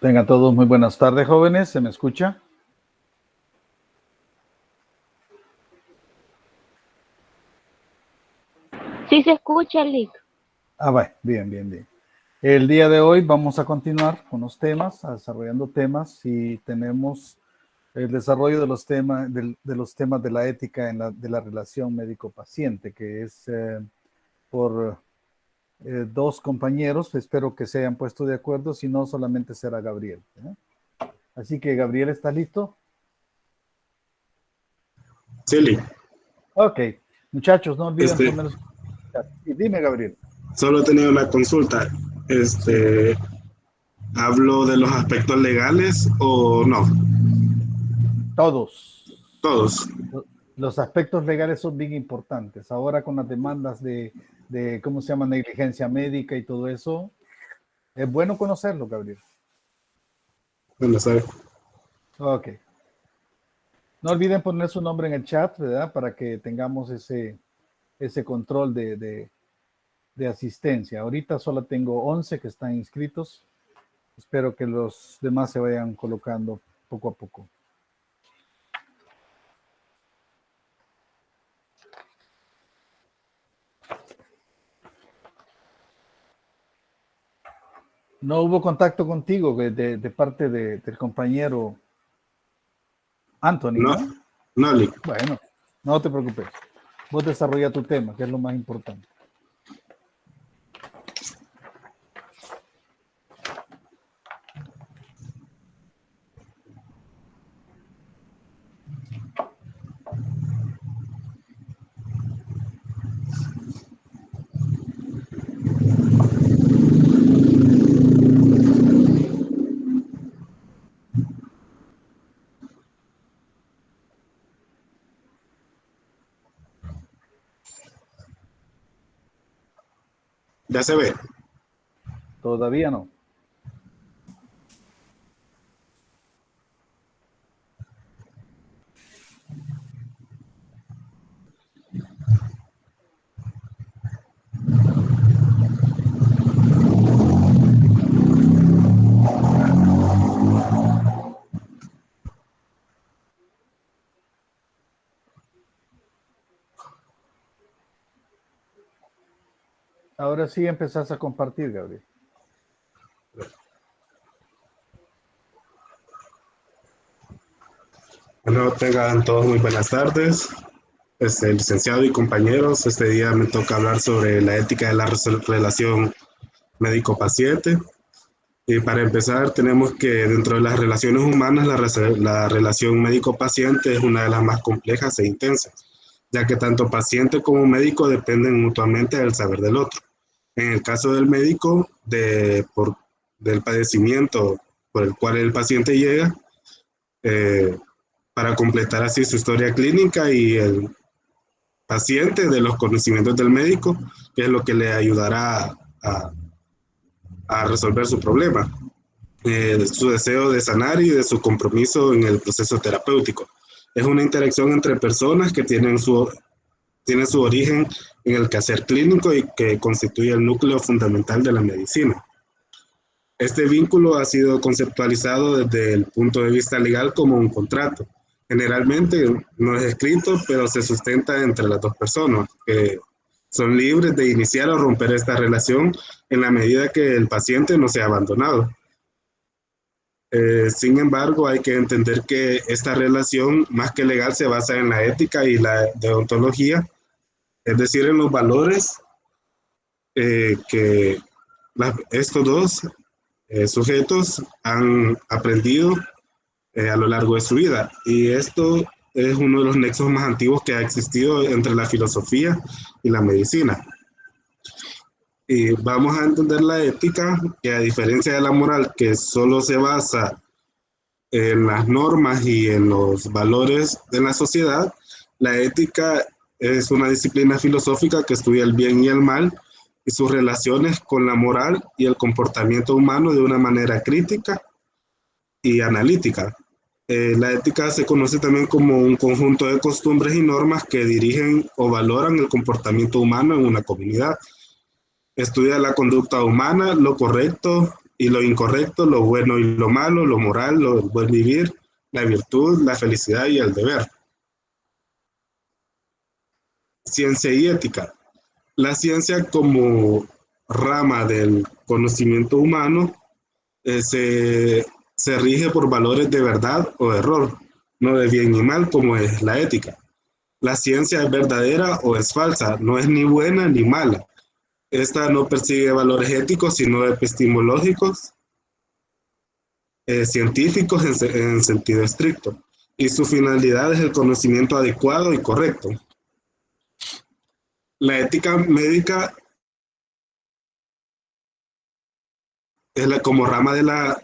Tengan todos muy buenas tardes, jóvenes. ¿Se me escucha? Sí se escucha, Lick. Bueno, bien. El día de hoy vamos a continuar con los temas, desarrollando temas, y tenemos el desarrollo de los temas de la ética de la relación médico-paciente, que es por dos compañeros. Espero que se hayan puesto de acuerdo, si no solamente será Gabriel, ¿eh? Así que, Gabriel, ¿estás listo? Sí, Lick. Ok, muchachos, no olviden poner su chat. Sí, dime, Gabriel. Solo he tenido una consulta. Sí. ¿Hablo de los aspectos legales o no? Todos. Todos. Los aspectos legales son bien importantes. Ahora con las demandas de ¿cómo se llama? Negligencia médica y todo eso, es bueno conocerlo, Gabriel. Bueno, ¿sabe? Ok. No olviden poner su nombre en el chat, ¿verdad? Para que tengamos ese control de asistencia. Ahorita solo tengo 11 que están inscritos. Espero que los demás se vayan colocando poco a poco. No hubo contacto contigo de parte del compañero Anthony, No, ¿no? no, Lick. Bueno, no te preocupes. Vos desarrolla tu tema, que es lo más importante. Ya se ve. Todavía no. Ahora sí empezás a compartir, Gabriel. Bueno, tengan todos muy buenas tardes. Licenciado y compañeros, este día me toca hablar sobre la ética de la relación médico-paciente. Y para empezar, tenemos que dentro de las relaciones humanas, la relación médico-paciente es una de las más complejas e intensas, ya que tanto paciente como médico dependen mutuamente del saber del otro. En el caso del médico, del padecimiento por el cual el paciente llega, eh, para completar así su historia clínica, y el paciente de los conocimientos del médico, que es lo que le ayudará a resolver su problema, de su deseo de sanar y de su compromiso en el proceso terapéutico. Es una interacción entre personas que tiene su origen en el quehacer clínico y que constituye el núcleo fundamental de la medicina. Este vínculo ha sido conceptualizado desde el punto de vista legal como un contrato. Generalmente no es escrito, pero se sustenta entre las dos personas, que son libres de iniciar o romper esta relación en la medida que el paciente no sea abandonado. Sin embargo, hay que entender que esta relación, más que legal, se basa en la ética y la deontología, es decir, en los valores que estos dos sujetos han aprendido a lo largo de su vida. Y esto es uno de los nexos más antiguos que ha existido entre la filosofía y la medicina. Y vamos a entender la ética, que a diferencia de la moral, que solo se basa en las normas y en los valores de la sociedad, la ética es una disciplina filosófica que estudia el bien y el mal y sus relaciones con la moral y el comportamiento humano de una manera crítica y analítica. La ética se conoce también como un conjunto de costumbres y normas que dirigen o valoran el comportamiento humano en una comunidad. Estudia la conducta humana, lo correcto y lo incorrecto, lo bueno y lo malo, lo moral, lo buen vivir, la virtud, la felicidad y el deber. Ciencia y ética. La ciencia como rama del conocimiento humano se rige por valores de verdad o error, no de bien ni mal como es la ética. La ciencia es verdadera o es falsa, no es ni buena ni mala. Esta no persigue valores éticos, sino epistemológicos, científicos en sentido estricto. Y su finalidad es el conocimiento adecuado y correcto. La ética médica como rama de la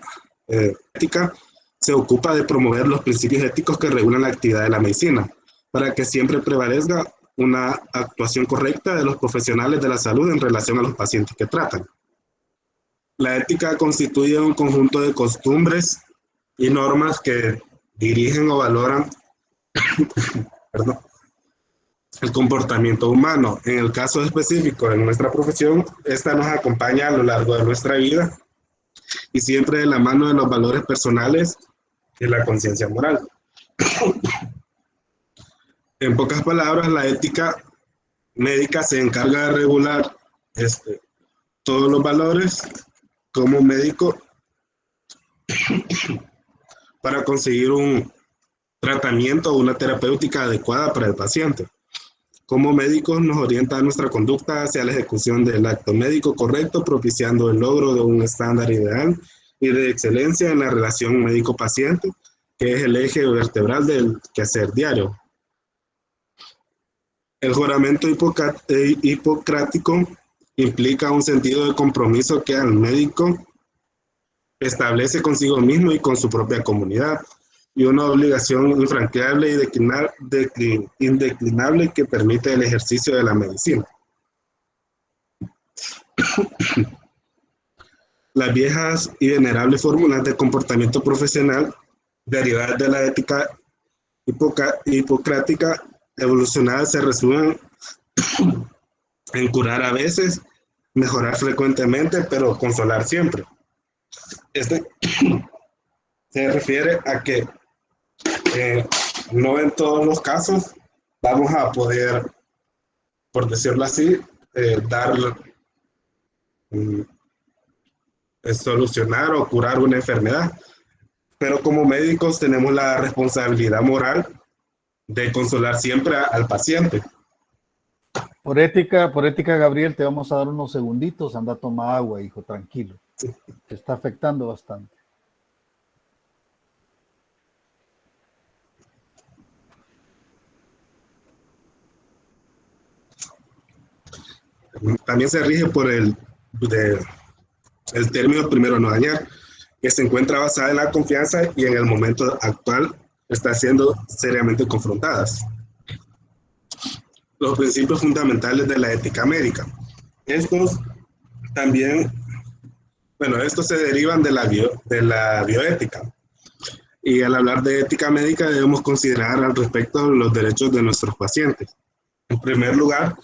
ética se ocupa de promover los principios éticos que regulan la actividad de la medicina, para que siempre prevalezca una actuación correcta de los profesionales de la salud en relación a los pacientes que tratan. La ética constituye un conjunto de costumbres y normas que dirigen o valoran perdón, el comportamiento humano. En el caso específico de nuestra profesión, esta nos acompaña a lo largo de nuestra vida y siempre de la mano de los valores personales y la conciencia moral. En pocas palabras, la ética médica se encarga de regular todos los valores como médico para conseguir un tratamiento o una terapéutica adecuada para el paciente. Como médicos nos orienta nuestra conducta hacia la ejecución del acto médico correcto, propiciando el logro de un estándar ideal y de excelencia en la relación médico-paciente, que es el eje vertebral del quehacer diario. El juramento hipocrático implica un sentido de compromiso que al médico establece consigo mismo y con su propia comunidad, y una obligación infranqueable y indeclinable que permite el ejercicio de la medicina. Las viejas y venerables fórmulas de comportamiento profesional derivadas de la ética hipocrática evolucionada se resumen en curar a veces, mejorar frecuentemente, pero consolar siempre. Se refiere a que no en todos los casos vamos a poder, por decirlo así, solucionar o curar una enfermedad, pero como médicos tenemos la responsabilidad moral de consolar siempre al paciente. Por ética, Gabriel, te vamos a dar unos segunditos. Anda, toma agua, hijo, tranquilo. Te está afectando bastante. También se rige por el término primero no dañar, que se encuentra basada en la confianza y en el momento actual está siendo seriamente confrontadas. Los principios fundamentales de la ética médica. Estos se derivan de la bioética. Y al hablar de ética médica debemos considerar al respecto los derechos de nuestros pacientes. En primer lugar,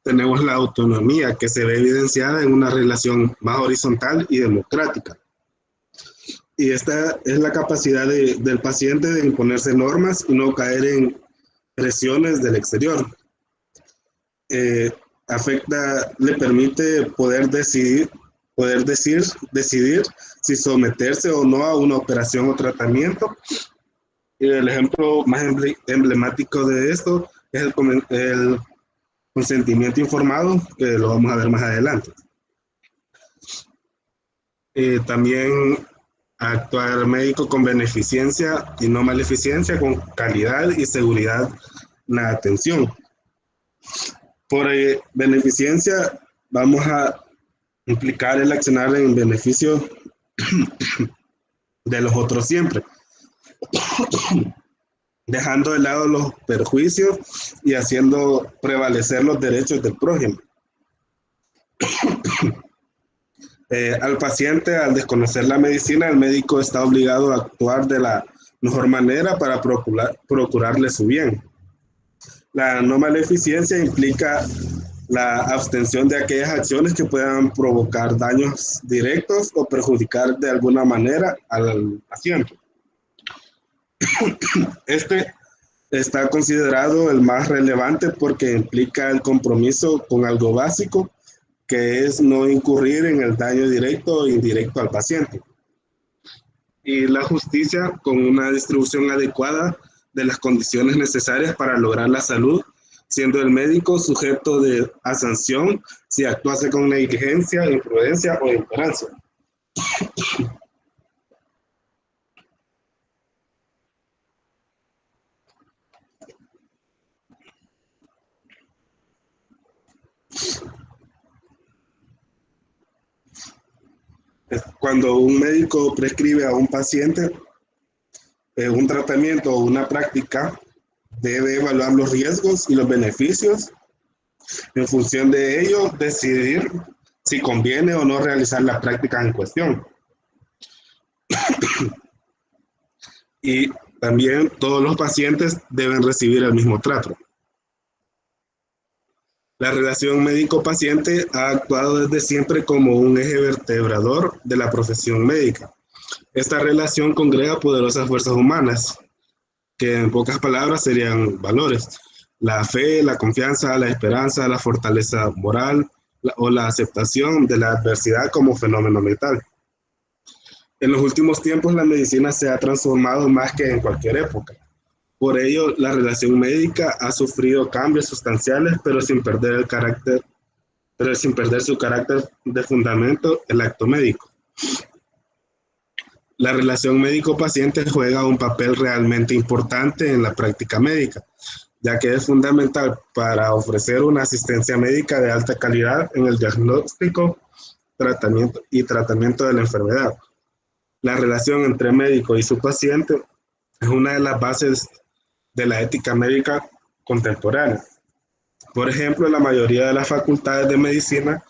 tenemos la autonomía, que se ve evidenciada en una relación más horizontal y democrática. Y esta es la capacidad del paciente de imponerse normas y no caer en presiones del exterior. Le permite poder decidir si someterse o no a una operación o tratamiento. Y el ejemplo más emblemático de esto es el consentimiento informado, que lo vamos a ver más adelante. También actuar médico con beneficencia y no maleficencia, con calidad y seguridad en la atención. Por beneficencia vamos a implicar el accionar en beneficio de los otros siempre, dejando de lado los perjuicios y haciendo prevalecer los derechos del prójimo. Al paciente, al desconocer la medicina, el médico está obligado a actuar de la mejor manera para procurarle su bien. La no maleficencia implica la abstención de aquellas acciones que puedan provocar daños directos o perjudicar de alguna manera al paciente. Este está considerado el más relevante porque implica el compromiso con algo básico, que es no incurrir en el daño directo o indirecto al paciente. Y la justicia con una distribución adecuada de las condiciones necesarias para lograr la salud, siendo el médico sujeto a sanción si actuase con negligencia, imprudencia o ignorancia. Cuando un médico prescribe a un paciente un tratamiento o una práctica, debe evaluar los riesgos y los beneficios. En función de ello, decidir si conviene o no realizar la práctica en cuestión. Y también todos los pacientes deben recibir el mismo trato. La relación médico-paciente ha actuado desde siempre como un eje vertebrador de la profesión médica. Esta relación congrega poderosas fuerzas humanas, que en pocas palabras serían valores: la fe, la confianza, la esperanza, la fortaleza moral o la aceptación de la adversidad como fenómeno mental. En los últimos tiempos la medicina se ha transformado más que en cualquier época. Por ello, la relación médica ha sufrido cambios sustanciales, pero sin perder su carácter de fundamento, el acto médico. La relación médico-paciente juega un papel realmente importante en la práctica médica, ya que es fundamental para ofrecer una asistencia médica de alta calidad en el diagnóstico, tratamiento de la enfermedad. La relación entre médico y su paciente es una de las bases de la ética médica contemporánea. Por ejemplo, la mayoría de las facultades de medicina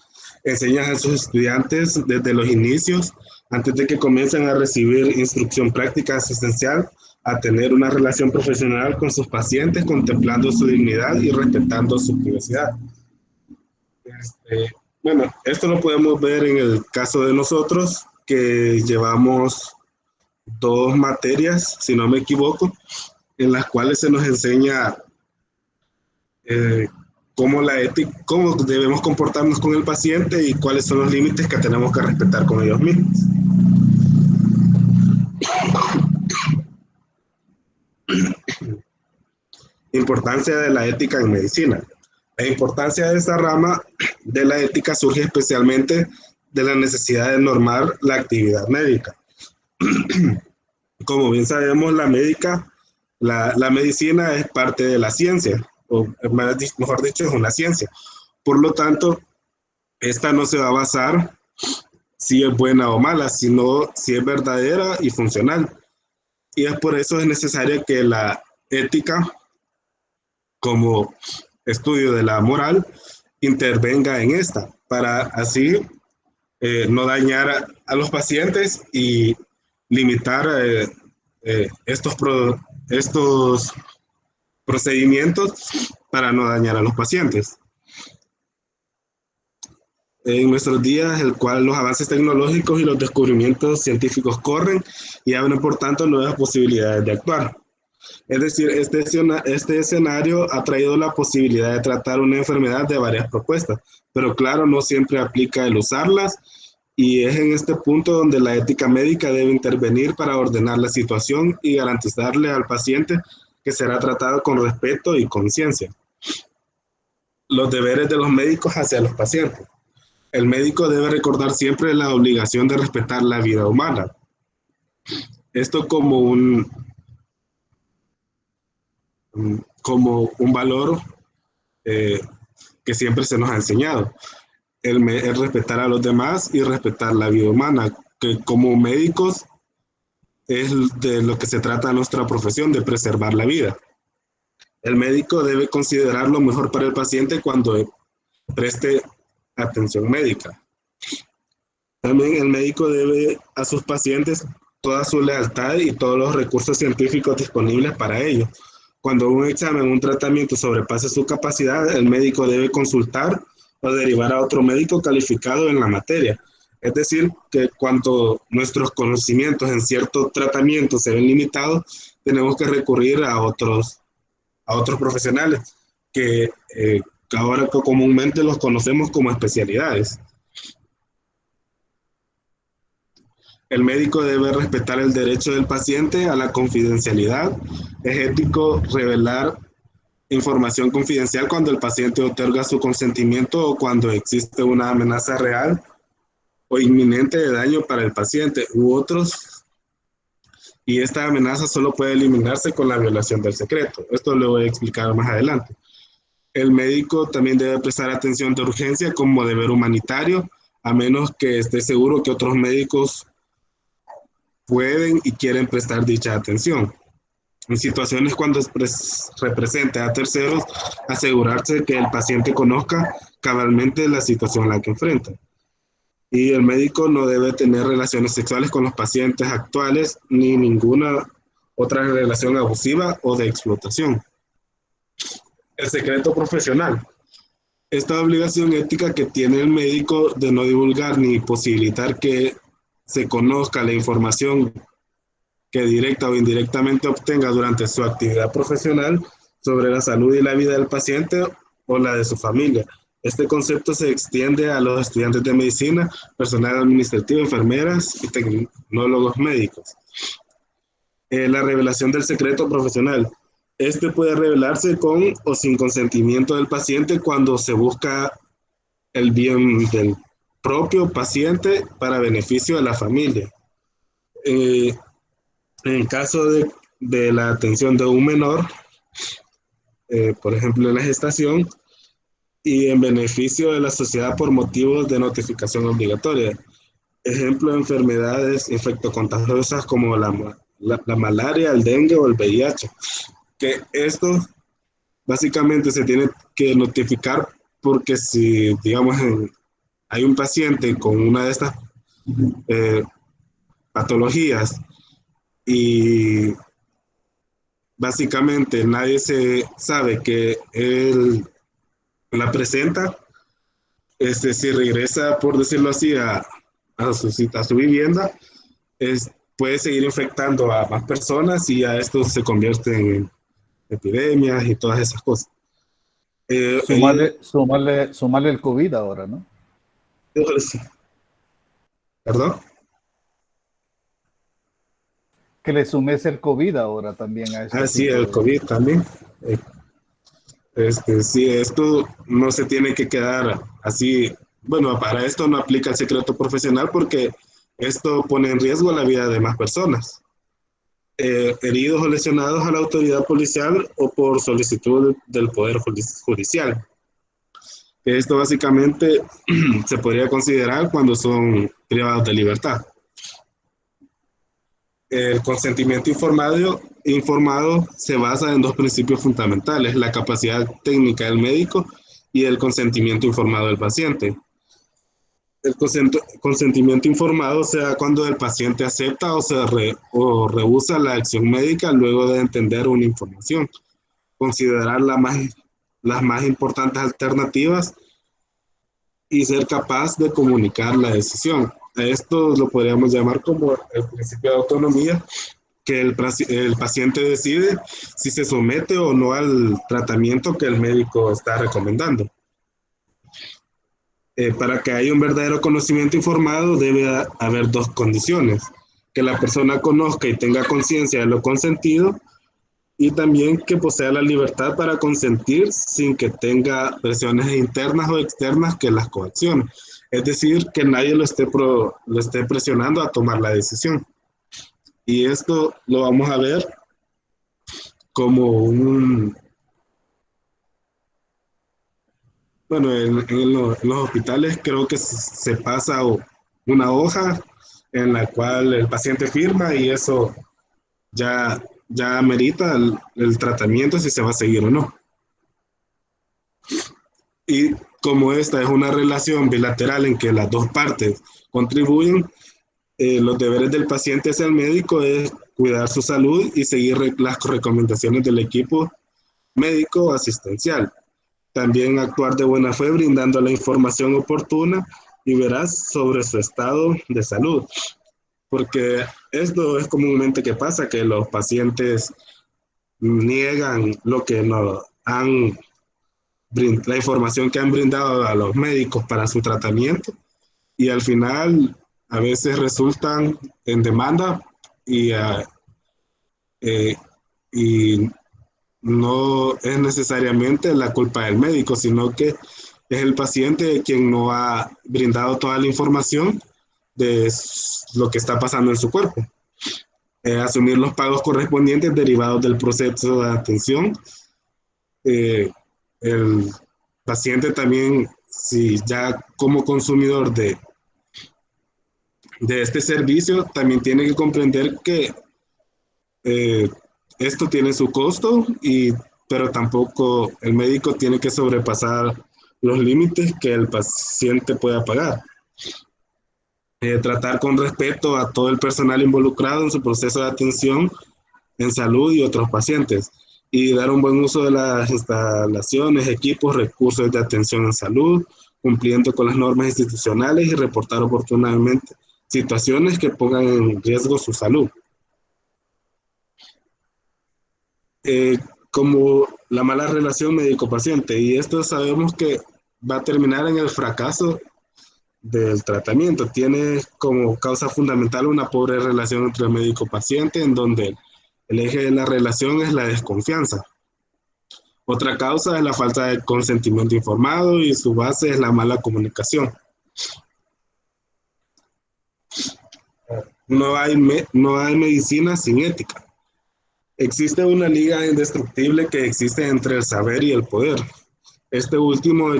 enseñan a sus estudiantes desde los inicios, antes de que comiencen a recibir instrucción práctica asistencial, a tener una relación profesional con sus pacientes, contemplando su dignidad y respetando su privacidad. Bueno, esto lo podemos ver en el caso de nosotros, que llevamos 2 materias, si no me equivoco, en las cuales se nos enseña cómo debemos comportarnos con el paciente y cuáles son los límites que tenemos que respetar con ellos mismos. Importancia de la ética en medicina. La importancia de esta rama de la ética surge especialmente de la necesidad de normar la actividad médica. Como bien sabemos, la medicina es parte de la ciencia, o mejor dicho, es una ciencia. Por lo tanto, esta no se va a basar si es buena o mala, sino si es verdadera y funcional. Y es por eso es necesario que la ética, como estudio de la moral, intervenga en esta, para así no dañar a los pacientes y limitar estos procedimientos para no dañar a los pacientes. En nuestros días, el cual los avances tecnológicos y los descubrimientos científicos corren y abren, por tanto, nuevas posibilidades de actuar. Es decir, este escenario ha traído la posibilidad de tratar una enfermedad de varias propuestas, pero claro, no siempre aplica el usarlas, y es en este punto donde la ética médica debe intervenir para ordenar la situación y garantizarle al paciente que será tratado con respeto y conciencia. Los deberes de los médicos hacia los pacientes. El médico debe recordar siempre la obligación de respetar la vida humana. Esto como un valor que siempre se nos ha enseñado. El respetar a los demás y respetar la vida humana, que como médicos es de lo que se trata nuestra profesión, de preservar la vida. El médico debe considerar lo mejor para el paciente cuando preste atención médica. También el médico debe a sus pacientes toda su lealtad y todos los recursos científicos disponibles para ello. Cuando un examen o un tratamiento sobrepase su capacidad, el médico debe consultar o derivar a otro médico calificado en la materia. Es decir, que cuando nuestros conocimientos en cierto tratamiento se ven limitados, tenemos que recurrir a otros profesionales que ahora comúnmente los conocemos como especialidades. El médico debe respetar el derecho del paciente a la confidencialidad. Es ético revelar información confidencial cuando el paciente otorga su consentimiento o cuando existe una amenaza real o inminente de daño para el paciente u otros, y esta amenaza solo puede eliminarse con la violación del secreto. Esto lo voy a explicar más adelante. El médico también debe prestar atención de urgencia como deber humanitario, a menos que esté seguro que otros médicos pueden y quieren prestar dicha atención. En situaciones cuando represente a terceros, asegurarse que el paciente conozca cabalmente la situación a la que enfrenta. Y el médico no debe tener relaciones sexuales con los pacientes actuales ni ninguna otra relación abusiva o de explotación. El secreto profesional. Esta obligación ética que tiene el médico de no divulgar ni posibilitar que se conozca la información que directa o indirectamente obtenga durante su actividad profesional sobre la salud y la vida del paciente o la de su familia. Este concepto se extiende a los estudiantes de medicina, personal administrativo, enfermeras y tecnólogos médicos. La revelación del secreto profesional. Este puede revelarse con o sin consentimiento del paciente cuando se busca el bien del propio paciente para beneficio de la familia. En caso de la atención de un menor, por ejemplo en la gestación, y en beneficio de la sociedad por motivos de notificación obligatoria. Ejemplo de enfermedades infectocontagiosas como la malaria, el dengue o el VIH. Que esto básicamente se tiene que notificar porque si, digamos, hay un paciente con una de estas patologías y básicamente nadie se sabe que él la presenta, si regresa, por decirlo así, a su vivienda, puede seguir infectando a más personas y a esto se convierte en epidemias y todas esas cosas. Sumarle el COVID ahora, ¿no? ¿Perdón? Que le sumes el COVID ahora también a este Sí, tipo el de... COVID también. Sí, esto no se tiene que quedar así. Bueno, para esto no aplica el secreto profesional porque esto pone en riesgo la vida de más personas, heridos o lesionados a la autoridad policial o por solicitud del Poder Judicial. Esto básicamente se podría considerar cuando son privados de libertad. El consentimiento informado se basa en dos principios fundamentales: la capacidad técnica del médico y el consentimiento informado del paciente. El consentimiento informado se da cuando el paciente acepta o rehúsa la acción médica luego de entender una información, considerar las más importantes alternativas y ser capaz de comunicar la decisión. A esto lo podríamos llamar como el principio de autonomía, que el paciente decide si se somete o no al tratamiento que el médico está recomendando. Para que haya un verdadero conocimiento informado debe haber dos condiciones: que la persona conozca y tenga conciencia de lo consentido, y también que posea la libertad para consentir sin que tenga presiones internas o externas que las coaccionen. Es decir, que nadie lo esté presionando a tomar la decisión. Y esto lo vamos a ver como bueno, en los hospitales creo que se pasa una hoja en la cual el paciente firma y eso ya amerita el tratamiento, si se va a seguir o no. Y como esta es una relación bilateral en que las dos partes contribuyen, los deberes del paciente hacia el médico es cuidar su salud y seguir las recomendaciones del equipo médico asistencial. También actuar de buena fe brindando la información oportuna y veraz sobre su estado de salud. Porque esto es comúnmente que pasa, que los pacientes niegan lo que nos han la información que han brindado a los médicos para su tratamiento y al final a veces resultan en demanda y, eh, y no es necesariamente la culpa del médico, sino que es el paciente quien no ha brindado toda la información de lo que está pasando en su cuerpo. Asumir los pagos correspondientes derivados del proceso de atención. El paciente también, si ya como consumidor de este servicio, también tiene que comprender que esto tiene su costo, pero tampoco el médico tiene que sobrepasar los límites que el paciente pueda pagar. Tratar con respeto a todo el personal involucrado en su proceso de atención en salud y otros pacientes, y dar un buen uso de las instalaciones, equipos, recursos de atención en salud, cumpliendo con las normas institucionales y reportar oportunamente situaciones que pongan en riesgo su salud. Como la mala relación médico-paciente, y esto sabemos que va a terminar en el fracaso del tratamiento. Tiene como causa fundamental una pobre relación entre el médico-paciente, en donde el eje de la relación es la desconfianza. Otra causa es la falta de consentimiento informado y su base es la mala comunicación. No hay medicina sin ética. Existe una liga indestructible que existe entre el saber y el poder. Este último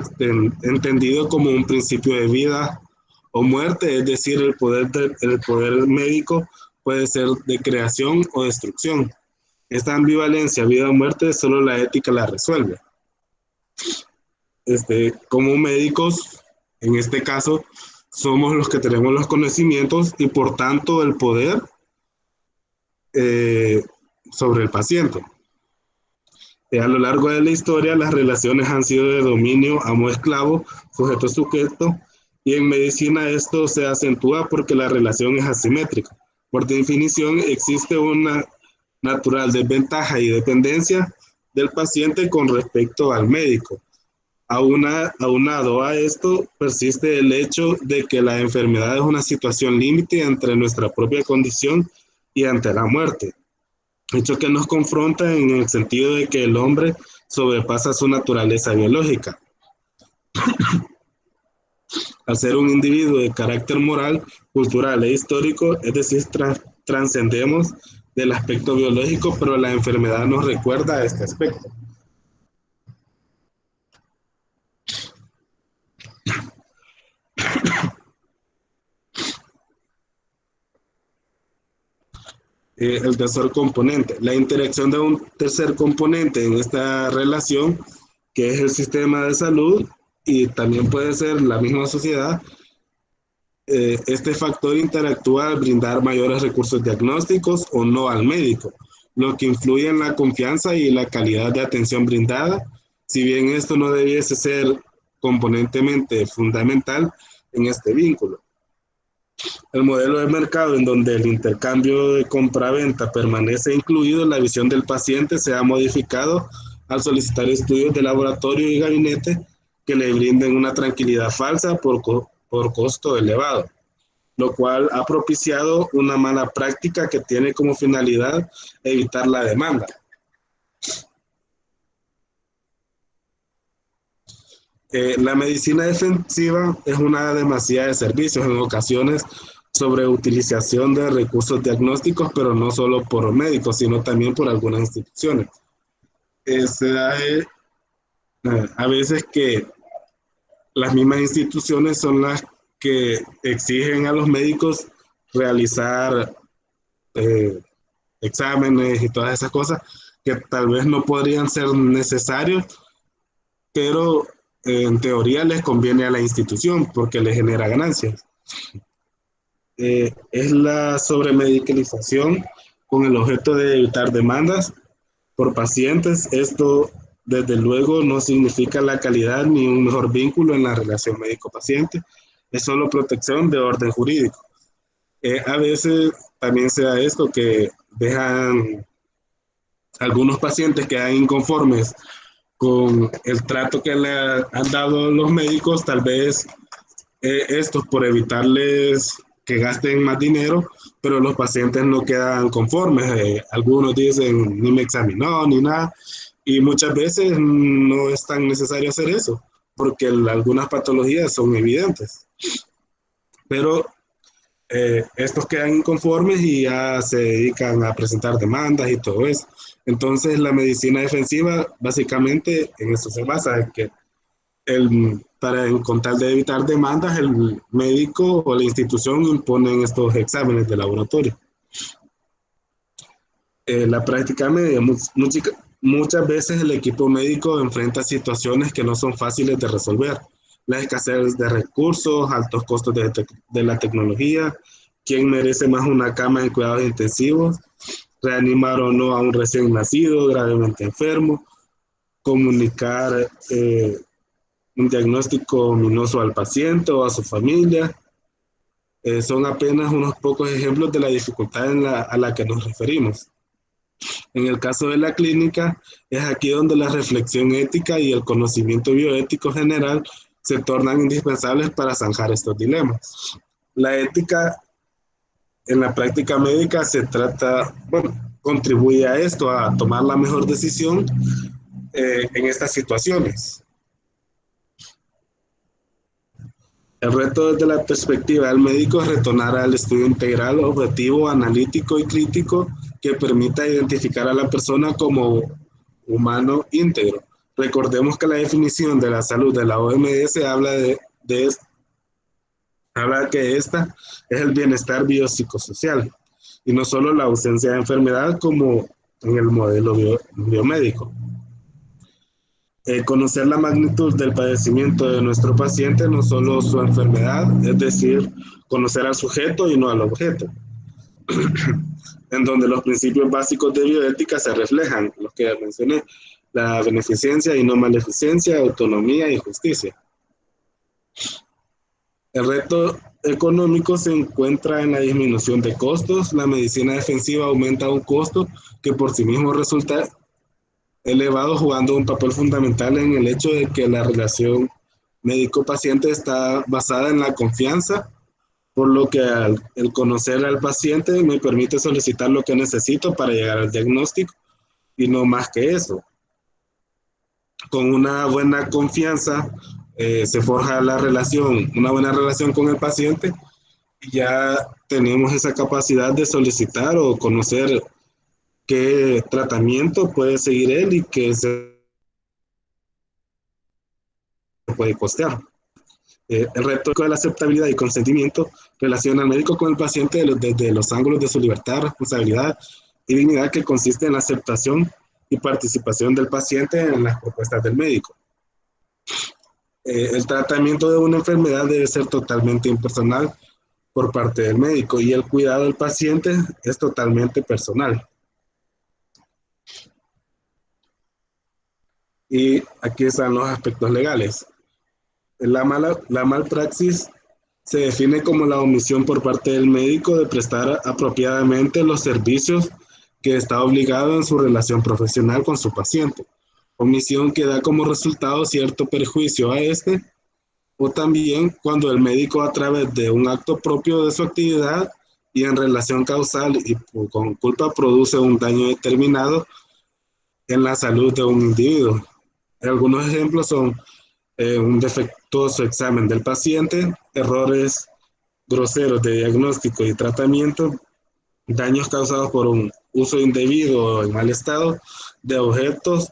entendido como un principio de vida o muerte, es decir, el poder médico puede ser de creación o destrucción. Esta ambivalencia, vida o muerte, solo la ética la resuelve. Como médicos, en este caso, somos los que tenemos los conocimientos y por tanto el poder sobre el paciente. A lo largo de la historia, las relaciones han sido de dominio amo-esclavo, sujeto-sujeto, y en medicina esto se acentúa porque la relación es asimétrica. Por definición, existe una natural desventaja y dependencia del paciente con respecto al médico. Aunado a esto, persiste el hecho de que la enfermedad es una situación límite entre nuestra propia condición y ante la muerte. Hecho que nos confronta en el sentido de que el hombre sobrepasa su naturaleza biológica. Al ser un individuo de carácter moral, cultural e histórico, es decir, trascendemos del aspecto biológico, pero la enfermedad nos recuerda este aspecto. El tercer componente, la interacción de un tercer componente en esta relación, que es el sistema de salud, y también puede ser la misma sociedad. Este factor interactúa al brindar mayores recursos diagnósticos o no al médico, lo que influye en la confianza y la calidad de atención brindada, si bien esto no debiese ser componentemente fundamental en este vínculo. El modelo de mercado en donde el intercambio de compra-venta permanece incluido en la visión del paciente se ha modificado al solicitar estudios de laboratorio y gabinete que le brinden una tranquilidad falsa por costo elevado, lo cual ha propiciado una mala práctica que tiene como finalidad evitar la demanda. La medicina defensiva es una demasía de servicios, en ocasiones sobre utilización de recursos diagnósticos, pero no solo por médicos, sino también por algunas instituciones. Se da a veces que las mismas instituciones son las que exigen a los médicos realizar exámenes y todas esas cosas que tal vez no podrían ser necesarios, pero en teoría les conviene a la institución porque les genera ganancias. Es la sobremedicalización con el objeto de evitar demandas por pacientes. Esto desde luego no significa la calidad ni un mejor vínculo en la relación médico-paciente, es solo protección de orden jurídico. A veces también se da esto que dejan algunos pacientes que quedan inconformes con el trato que le han dado los médicos, tal vez estos por evitarles que gasten más dinero, pero los pacientes no quedan conformes. Algunos dicen, ni me examinó, ni nada, y muchas veces no es tan necesario hacer eso, porque algunas patologías son evidentes. Pero estos quedan inconformes y ya se dedican a presentar demandas y todo eso. Entonces, la medicina defensiva básicamente en eso se basa, en que con tal de evitar demandas, el médico o la institución imponen estos exámenes de laboratorio. La práctica médica, muchas veces el equipo médico enfrenta situaciones que no son fáciles de resolver. La escasez de recursos, altos costos de la tecnología, quién merece más una cama de cuidados intensivos, reanimar o no a un recién nacido gravemente enfermo, comunicar un diagnóstico ominoso al paciente o a su familia. Son apenas unos pocos ejemplos de la dificultad a la que nos referimos. En el caso de la clínica, es aquí donde la reflexión ética y el conocimiento bioético general se tornan indispensables para zanjar estos dilemas. La ética en la práctica médica se trata, bueno, contribuye a esto, a tomar la mejor decisión en estas situaciones. El reto desde la perspectiva del médico es retornar al estudio integral, objetivo, analítico y crítico que permita identificar a la persona como humano íntegro. Recordemos que la definición de la salud de la OMS habla que esta es el bienestar biopsicosocial y no solo la ausencia de enfermedad como en el modelo biomédico. Conocer la magnitud del padecimiento de nuestro paciente, no solo su enfermedad, es decir, conocer al sujeto y no al objeto, en donde los principios básicos de bioética se reflejan, los que ya mencioné, la beneficencia y no maleficencia, autonomía y justicia. El reto económico se encuentra en la disminución de costos. La medicina defensiva aumenta un costo que por sí mismo resulta elevado, jugando un papel fundamental en el hecho de que la relación médico-paciente está basada en la confianza, por lo que el conocer al paciente me permite solicitar lo que necesito para llegar al diagnóstico y no más que eso. Con una buena confianza se forja una buena relación con el paciente y ya tenemos esa capacidad de solicitar o conocer qué tratamiento puede seguir él y qué se puede costear. El reto de la aceptabilidad y consentimiento relaciona al médico con el paciente desde los ángulos de su libertad, responsabilidad y dignidad, que consiste en la aceptación y participación del paciente en las propuestas del médico. El tratamiento de una enfermedad debe ser totalmente impersonal por parte del médico y el cuidado del paciente es totalmente personal. Y aquí están los aspectos legales. La malpraxis se define como la omisión por parte del médico de prestar apropiadamente los servicios que está obligado en su relación profesional con su paciente. Omisión que da como resultado cierto perjuicio a este, o también cuando el médico, a través de un acto propio de su actividad y en relación causal y con culpa, produce un daño determinado en la salud de un individuo. Algunos ejemplos son un defectuoso examen del paciente, errores groseros de diagnóstico y tratamiento, daños causados por un uso indebido o en mal estado de objetos,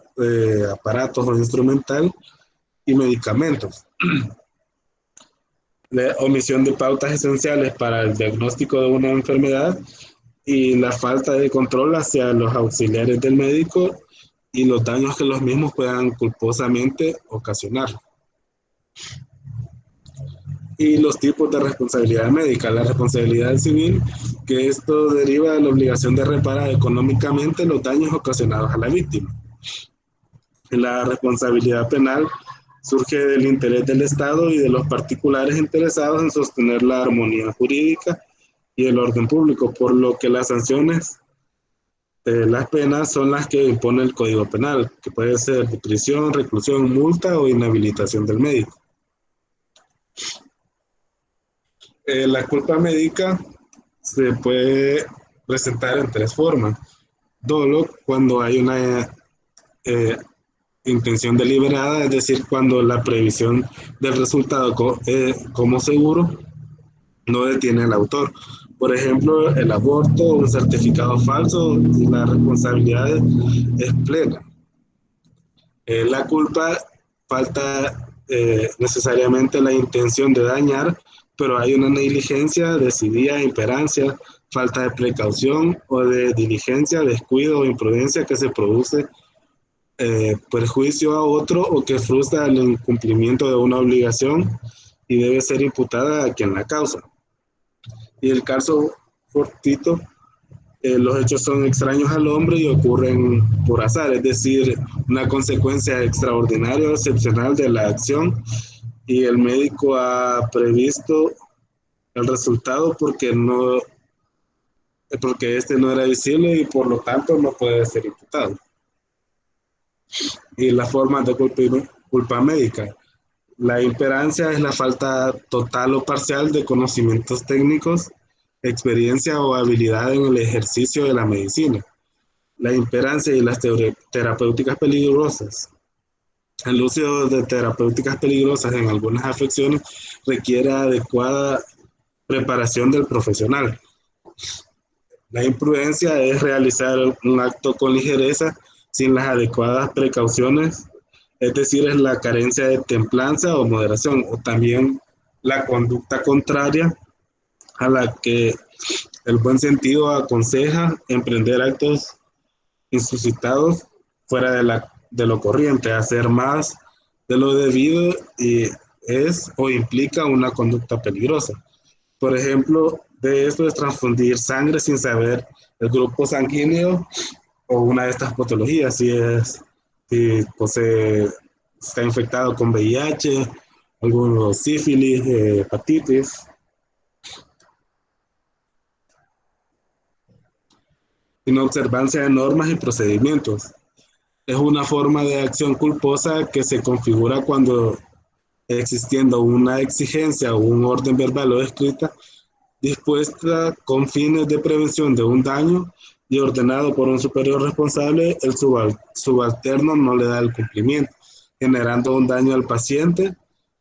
aparatos o instrumental y medicamentos. La omisión de pautas esenciales para el diagnóstico de una enfermedad y la falta de control hacia los auxiliares del médico y los daños que los mismos puedan culposamente ocasionar. Y los tipos de responsabilidad médica. La responsabilidad civil, que esto deriva de la obligación de reparar económicamente los daños ocasionados a la víctima. La responsabilidad penal surge del interés del Estado y de los particulares interesados en sostener la armonía jurídica y el orden público, por lo que las sanciones, las penas son las que impone el Código Penal, que puede ser de prisión, reclusión, multa o inhabilitación del médico. La culpa médica se puede presentar en tres formas. Dolo, cuando hay una intención deliberada, es decir, cuando la previsión del resultado como seguro no detiene al autor. Por ejemplo, el aborto, un certificado falso, y la responsabilidad es plena. La culpa falta necesariamente la intención de dañar, pero hay una negligencia, decidida, imperancia, falta de precaución o de diligencia, descuido o imprudencia que se produce perjuicio a otro o que frustra el incumplimiento de una obligación y debe ser imputada a quien la causa. Y el caso fortuito, los hechos son extraños al hombre y ocurren por azar, es decir, una consecuencia extraordinaria o excepcional de la acción y el médico ha previsto el resultado porque este no era visible y por lo tanto no puede ser imputado. Y las formas de culpa médica. La imperancia es la falta total o parcial de conocimientos técnicos, experiencia o habilidad en el ejercicio de la medicina. La imperancia y las terapéuticas peligrosas. El uso de terapéuticas peligrosas en algunas afecciones requiere adecuada preparación del profesional. La imprudencia es realizar un acto con ligereza sin las adecuadas precauciones, es decir, es la carencia de templanza o moderación, o también la conducta contraria a la que el buen sentido aconseja emprender actos insuscitados fuera de lo corriente, hacer más de lo debido y es o implica una conducta peligrosa. Por ejemplo, de esto es transfundir sangre sin saber el grupo sanguíneo o una de estas patologías, si posee, está infectado con VIH, algunos sífilis, hepatitis. Sin observancia de normas y procedimientos. Es una forma de acción culposa que se configura cuando existiendo una exigencia o un orden verbal o escrita dispuesta con fines de prevención de un daño y ordenado por un superior responsable, el subalterno no le da el cumplimiento, generando un daño al paciente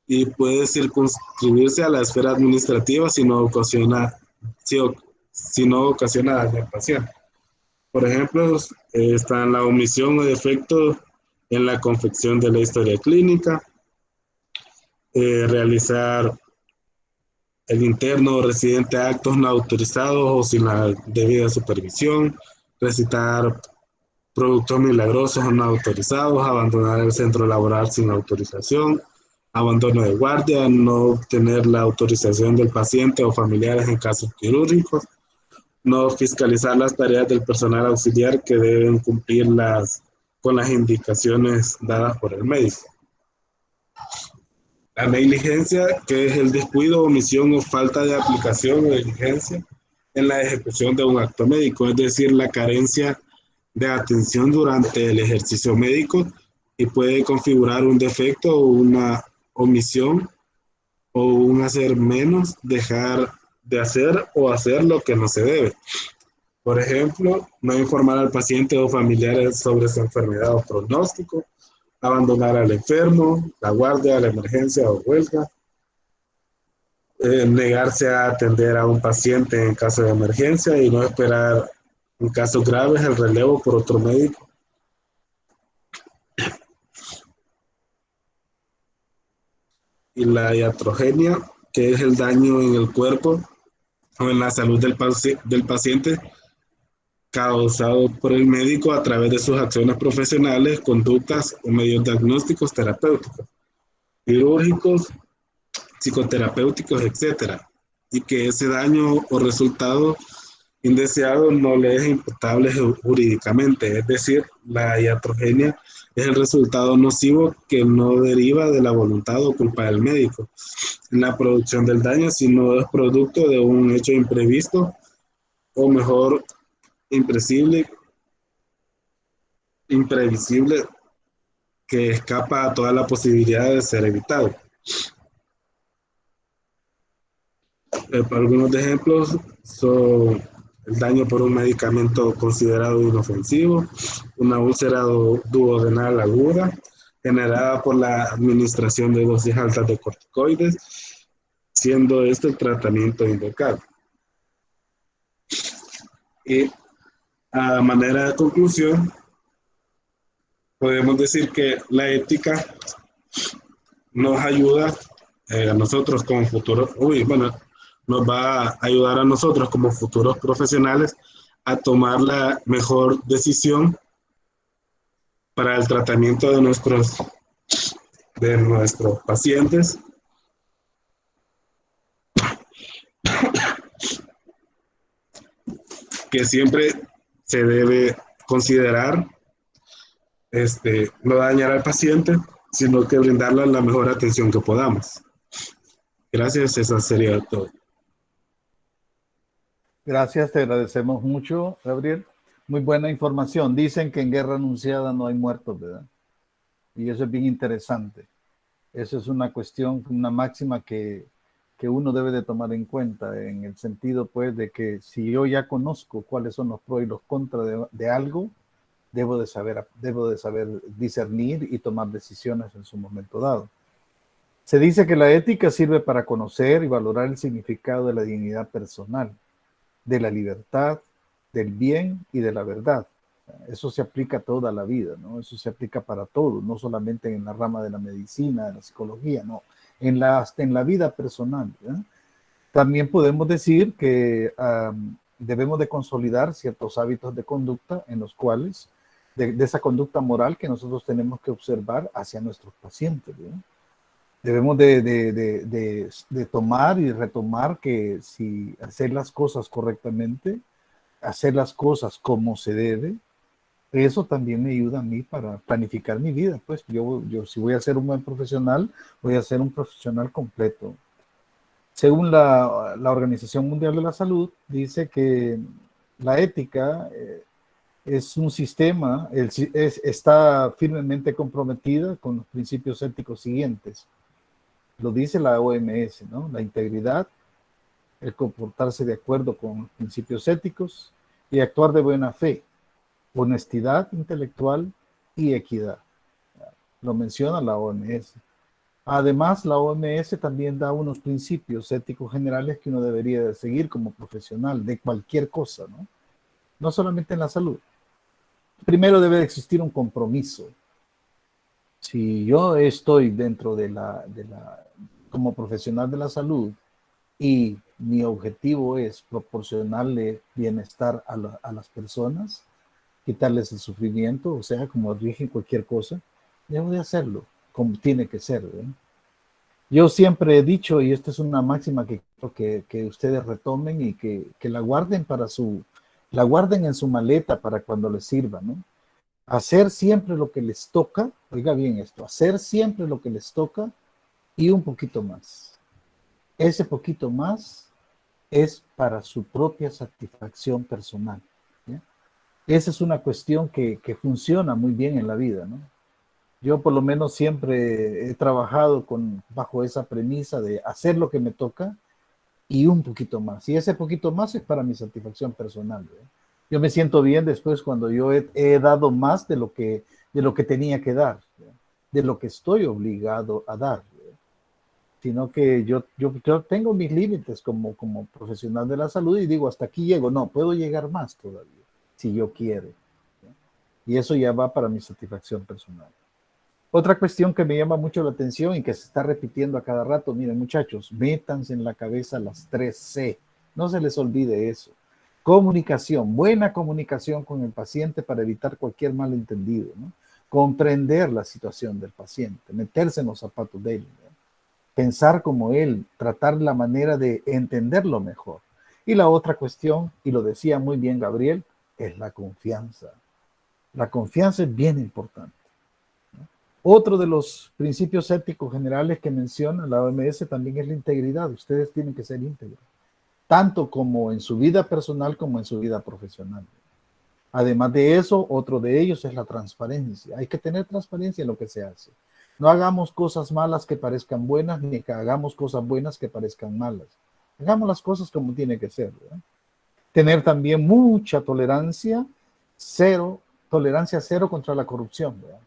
y puede circunscribirse a la esfera administrativa si no ocasiona daño al paciente. Por ejemplo, está la omisión o defecto en la confección de la historia clínica, realizar el interno o residente actos no autorizados o sin la debida supervisión, recitar productos milagrosos no autorizados, abandonar el centro laboral sin autorización, abandono de guardia, no obtener la autorización del paciente o familiares en casos quirúrgicos, no fiscalizar las tareas del personal auxiliar que deben cumplir con las indicaciones dadas por el médico. La negligencia, que es el descuido, omisión o falta de aplicación o diligencia en la ejecución de un acto médico, es decir, la carencia de atención durante el ejercicio médico y puede configurar un defecto o una omisión o un hacer menos, dejar de hacer o hacer lo que no se debe. Por ejemplo, no informar al paciente o familiares sobre su enfermedad o pronóstico, abandonar al enfermo, la guardia, la emergencia o huelga, negarse a atender a un paciente en caso de emergencia y no esperar en casos graves el relevo por otro médico. Y la iatrogenia, que es el daño en el cuerpo o en la salud del paciente causado por el médico a través de sus acciones profesionales, conductas o medios diagnósticos terapéuticos, quirúrgicos, psicoterapéuticos, etcétera, y que ese daño o resultado indeseado no le es imputable jurídicamente, es decir, la iatrogenia es el resultado nocivo que no deriva de la voluntad o culpa del médico en la producción del daño, sino es producto de un hecho imprevisto o mejor, imprevisible que escapa a toda la posibilidad de ser evitado. Algunos ejemplos son el daño por un medicamento considerado inofensivo, una úlcera duodenal aguda generada por la administración de dosis altas de corticoides, siendo este el tratamiento indicado. Y a manera de conclusión, podemos decir que la ética nos ayuda a nosotros como futuros, nos va a ayudar a nosotros como futuros profesionales a tomar la mejor decisión para el tratamiento de nuestros pacientes, que siempre se debe considerar no dañar al paciente, sino que brindarle la mejor atención que podamos. Gracias, eso sería todo. Gracias, te agradecemos mucho, Gabriel. Muy buena información. Dicen que en guerra anunciada no hay muertos, ¿verdad? Y eso es bien interesante. Eso es una cuestión, una máxima que uno debe de tomar en cuenta, en el sentido, pues, de que si yo ya conozco cuáles son los pros y los contras de algo, debo de saber discernir y tomar decisiones en su momento dado. Se dice que la ética sirve para conocer y valorar el significado de la dignidad personal, de la libertad, del bien y de la verdad. Eso se aplica a toda la vida, ¿no? Eso se aplica para todo, no solamente en la rama de la medicina, de la psicología, no, hasta en la vida personal, ¿eh? También podemos decir que debemos de consolidar ciertos hábitos de conducta en los cuales, de esa conducta moral que nosotros tenemos que observar hacia nuestros pacientes, ¿no? Debemos de tomar y retomar que si hacer las cosas correctamente, hacer las cosas como se debe, eso también me ayuda a mí para planificar mi vida. Pues yo si voy a ser un buen profesional, voy a ser un profesional completo. Según la Organización Mundial de la Salud, dice que la ética es un sistema, está firmemente comprometida con los principios éticos siguientes. Lo dice la OMS, ¿no? La integridad, el comportarse de acuerdo con los principios éticos y actuar de buena fe, honestidad intelectual y equidad. Lo menciona la OMS. Además, la OMS también da unos principios éticos generales que uno debería de seguir como profesional de cualquier cosa, ¿no? No solamente en la salud. Primero debe existir un compromiso. Si yo estoy dentro como profesional de la salud y mi objetivo es proporcionarle bienestar a las personas, quitarles el sufrimiento, o sea, como dije, cualquier cosa, debo de hacerlo, como tiene que ser, ¿eh? Yo siempre he dicho, y esta es una máxima que quiero que ustedes retomen y que la guarden la guarden en su maleta para cuando les sirva, ¿no? Hacer siempre lo que les toca, oiga bien esto, hacer siempre lo que les toca y un poquito más. Ese poquito más es para su propia satisfacción personal, ¿ya? Esa es una cuestión que funciona muy bien en la vida, ¿no? Yo por lo menos siempre he trabajado bajo esa premisa de hacer lo que me toca y un poquito más. Y ese poquito más es para mi satisfacción personal, ¿eh? Yo me siento bien después cuando yo he dado más de lo que tenía que dar, ¿eh? De lo que estoy obligado a dar, ¿eh? Sino que yo tengo mis límites como profesional de la salud y digo, hasta aquí llego. No, puedo llegar más todavía, si yo quiero, ¿eh? Y eso ya va para mi satisfacción personal. Otra cuestión que me llama mucho la atención y que se está repitiendo a cada rato, miren muchachos, métanse en la cabeza las 3C, no se les olvide eso. Comunicación, buena comunicación con el paciente para evitar cualquier malentendido, ¿no? Comprender la situación del paciente, meterse en los zapatos de él, ¿no? Pensar como él, tratar la manera de entenderlo mejor. Y la otra cuestión, y lo decía muy bien Gabriel, es la confianza. La confianza es bien importante. Otro de los principios éticos generales que menciona la OMS también es la integridad. Ustedes tienen que ser íntegros, tanto como en su vida personal como en su vida profesional. Además de eso, otro de ellos es la transparencia. Hay que tener transparencia en lo que se hace. No hagamos cosas malas que parezcan buenas, ni que hagamos cosas buenas que parezcan malas. Hagamos las cosas como tiene que ser, ¿verdad? Tener también mucha tolerancia cero contra la corrupción, ¿verdad?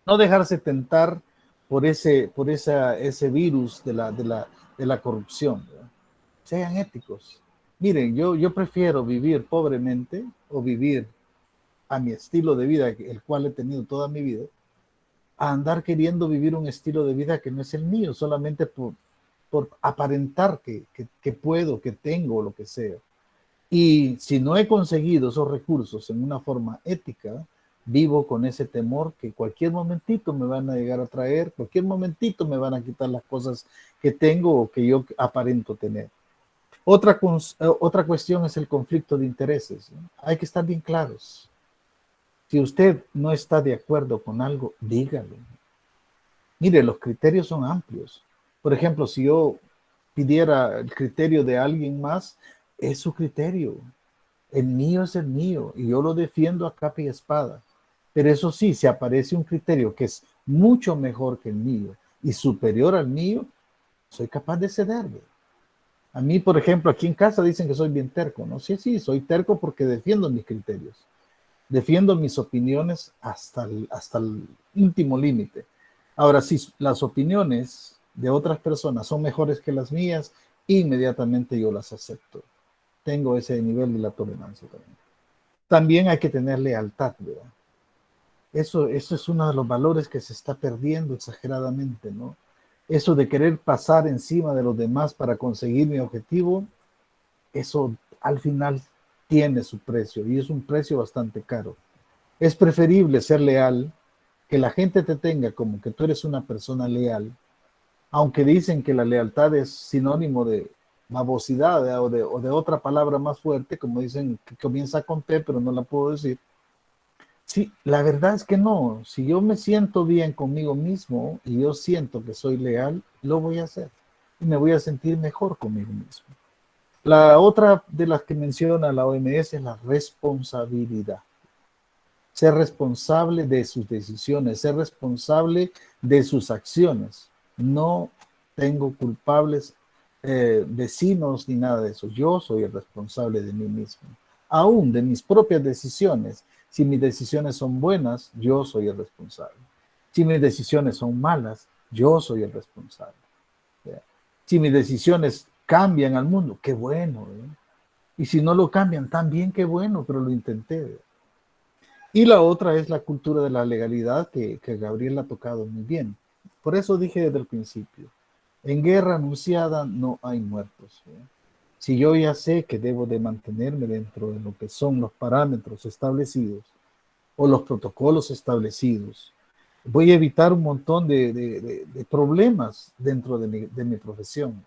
No dejarse tentar por ese virus de la corrupción, ¿verdad? Sean éticos. Miren, yo prefiero vivir pobremente o vivir a mi estilo de vida, el cual he tenido toda mi vida, a andar queriendo vivir un estilo de vida que no es el mío, solamente por aparentar que puedo, que tengo, lo que sea. Y si no he conseguido esos recursos en una forma ética, vivo con ese temor que cualquier momentito me van a llegar a traer, cualquier momentito me van a quitar las cosas que tengo o que yo aparento tener. Otra cuestión es el conflicto de intereses, ¿no? Hay que estar bien claros. Si usted no está de acuerdo con algo, dígalo. Mire, los criterios son amplios. Por ejemplo, si yo pidiera el criterio de alguien más, es su criterio. El mío es el mío y yo lo defiendo a capa y espada. Pero eso sí, si aparece un criterio que es mucho mejor que el mío y superior al mío, soy capaz de cederle. A mí, por ejemplo, aquí en casa dicen que soy bien terco, ¿no? Sí, soy terco porque defiendo mis criterios. Defiendo mis opiniones hasta el último límite. Ahora, si las opiniones de otras personas son mejores que las mías, inmediatamente yo las acepto. Tengo ese nivel de la tolerancia también. También hay que tener lealtad, ¿verdad? Eso es uno de los valores que se está perdiendo exageradamente, ¿no? Eso de querer pasar encima de los demás para conseguir mi objetivo, eso al final tiene su precio y es un precio bastante caro. Es preferible ser leal, que la gente te tenga como que tú eres una persona leal, aunque dicen que la lealtad es sinónimo de babosidad, ¿eh? o de otra palabra más fuerte, como dicen que comienza con P, pero no la puedo decir. Sí, la verdad es que no. Si yo me siento bien conmigo mismo y yo siento que soy leal, lo voy a hacer y me voy a sentir mejor conmigo mismo. La otra de las que menciona la OMS es la responsabilidad. Ser responsable de sus decisiones, ser responsable de sus acciones. No tengo culpables vecinos ni nada de eso. Yo soy el responsable de mí mismo. Aún de mis propias decisiones. Si mis decisiones son buenas, yo soy el responsable. Si mis decisiones son malas, yo soy el responsable. Si mis decisiones cambian al mundo, qué bueno. Y si no lo cambian, también qué bueno, pero lo intenté. Y la otra es la cultura de la legalidad que Gabriel ha tocado muy bien. Por eso dije desde el principio, en guerra anunciada no hay muertos. Si yo ya sé que debo de mantenerme dentro de lo que son los parámetros establecidos o los protocolos establecidos, voy a evitar un montón de problemas dentro de mi profesión.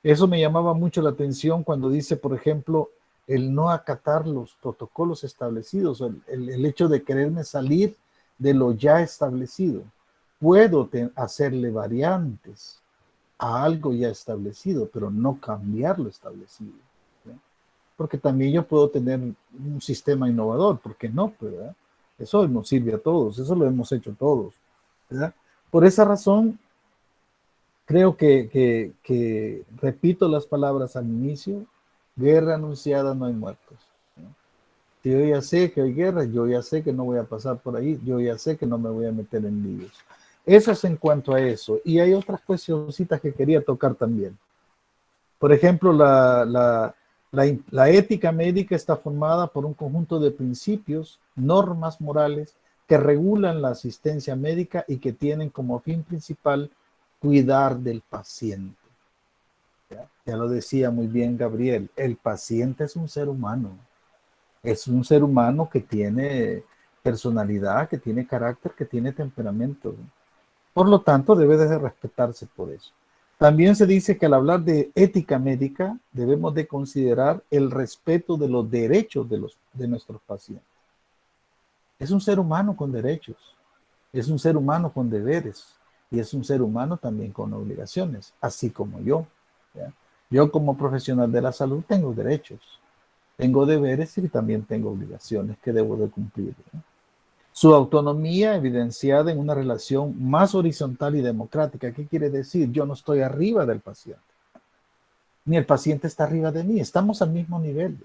Eso me llamaba mucho la atención cuando dice, por ejemplo, el no acatar los protocolos establecidos, el hecho de quererme salir de lo ya establecido. Puedo hacerle variantes a algo ya establecido, pero no cambiar lo establecido. ¿Sí? Porque también yo puedo tener un sistema innovador, ¿por qué no? ¿Verdad? Eso nos sirve a todos, eso lo hemos hecho todos. ¿Verdad? Por esa razón, creo que repito las palabras al inicio, guerra anunciada no hay muertos. ¿No? Si yo ya sé que hay guerra, yo ya sé que no voy a pasar por ahí, yo ya sé que no me voy a meter en líos. Eso es en cuanto a eso. Y hay otras cuestioncitas que quería tocar también. Por ejemplo, la ética médica está formada por un conjunto de principios, normas morales que regulan la asistencia médica y que tienen como fin principal cuidar del paciente. Ya lo decía muy bien Gabriel, el paciente es un ser humano. Es un ser humano que tiene personalidad, que tiene carácter, que tiene temperamento. Por lo tanto, debe de respetarse por eso. También se dice que al hablar de ética médica debemos de considerar el respeto de los derechos de nuestros pacientes. Es un ser humano con derechos, es un ser humano con deberes y es un ser humano también con obligaciones, así como yo. ¿Ya? Yo como profesional de la salud tengo derechos, tengo deberes y también tengo obligaciones que debo de cumplir. ¿Ya? Su autonomía evidenciada en una relación más horizontal y democrática. ¿Qué quiere decir? Yo no estoy arriba del paciente, ni el paciente está arriba de mí, estamos al mismo nivel.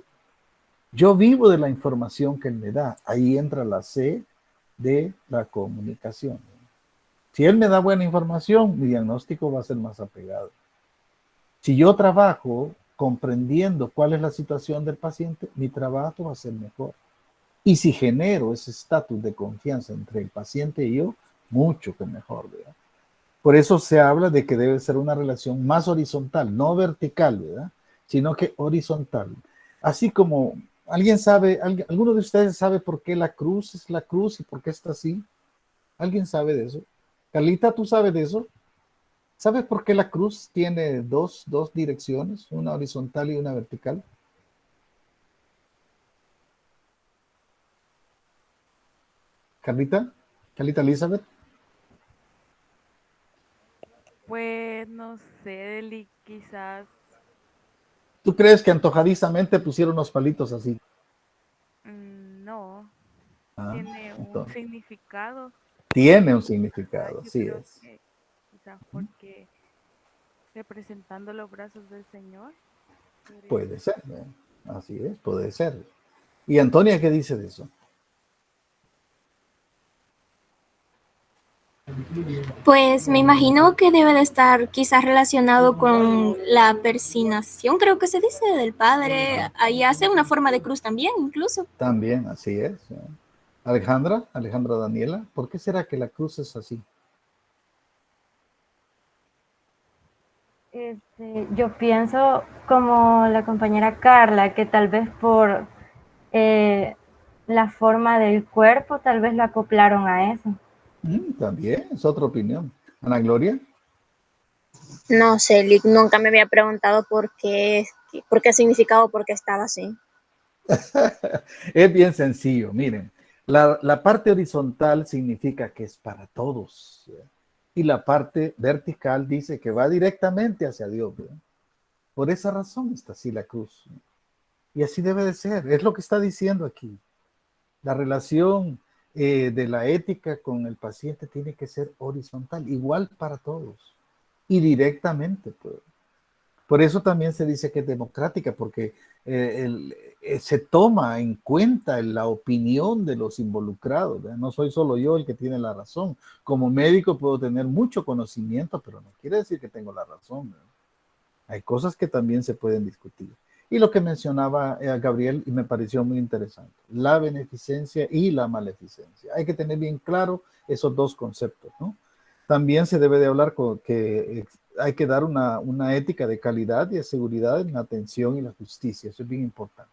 Yo vivo de la información que él me da. Ahí entra la C de la comunicación. Si él me da buena información, mi diagnóstico va a ser más apegado. Si yo trabajo comprendiendo cuál es la situación del paciente, mi trabajo va a ser mejor. Y si genero ese estatus de confianza entre el paciente y yo, mucho que mejor, ¿verdad? Por eso se habla de que debe ser una relación más horizontal, no vertical, ¿verdad? Sino que horizontal. Así como alguien sabe, alguno de ustedes sabe por qué la cruz es la cruz y por qué está así. ¿Alguien sabe de eso? Carlita, ¿tú sabes de eso? ¿Sabes por qué la cruz tiene dos direcciones, una horizontal y una vertical? Carlita, Carlita Elizabeth. Pues no sé, Deli, quizás ¿Tú crees que antojadizamente pusieron los palitos así? no, Ah, tiene un entonces, significado. tiene un Ah, significado, yo así creo es. que quizás porque representando los brazos del Señor, podría Puede ser. ser, ¿eh? Así es, puede ser. ¿Y Antonia qué dice de eso? Pues me imagino que debe de estar quizás relacionado con la persinación, creo que se dice, del padre. Ahí hace una forma de cruz también, incluso. También, así es. ¿Eh? Alejandra Daniela, ¿por qué será que la cruz es así? Yo pienso como la compañera Carla, que tal vez por eh, la forma del cuerpo, tal vez lo acoplaron a eso. También, es otra opinión. Ana Gloria. No sé, Lick, nunca me había preguntado por qué significaba o por qué estaba así. Es bien sencillo, miren. La parte horizontal significa que es para todos. ¿Sí? Y la parte vertical dice que va directamente hacia Dios. ¿Sí? Por esa razón está así la cruz. ¿Sí? Y así debe de ser. Es lo que está diciendo aquí. La relación de la ética con el paciente tiene que ser horizontal, igual para todos. Y directamente, pues. Por eso también se dice que es democrática, porque se toma en cuenta la opinión de los involucrados. ¿verdad? No soy solo yo el que tiene la razón. Como médico puedo tener mucho conocimiento, pero no quiere decir que tengo la razón. ¿verdad? Hay cosas que también se pueden discutir. Y lo que mencionaba Gabriel, y me pareció muy interesante, la beneficencia y la maleficencia. Hay que tener bien claro esos dos conceptos, ¿no? También se debe de hablar con que hay que dar una ética de calidad y de seguridad en la atención y la justicia. Eso es bien importante.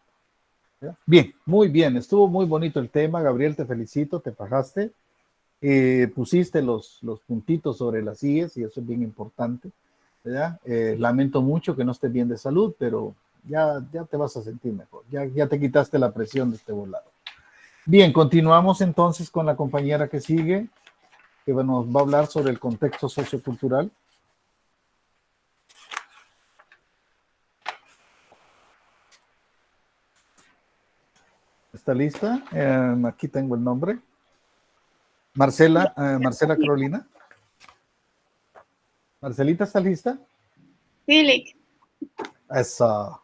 ¿verdad? Bien, muy bien. Estuvo muy bonito el tema. Gabriel, te felicito, te fajaste. Pusiste los puntitos sobre las IES y eso es bien importante. ¿verdad? Lamento mucho que no estés bien de salud, pero ya te vas a sentir mejor. Ya te quitaste la presión de este volado. Bien, continuamos entonces con la compañera que sigue, que nos va a hablar sobre el contexto sociocultural. ¿Está lista? Aquí tengo el nombre. Marcela Carolina. Marcelita, ¿está lista? Sí, Lick. Eso.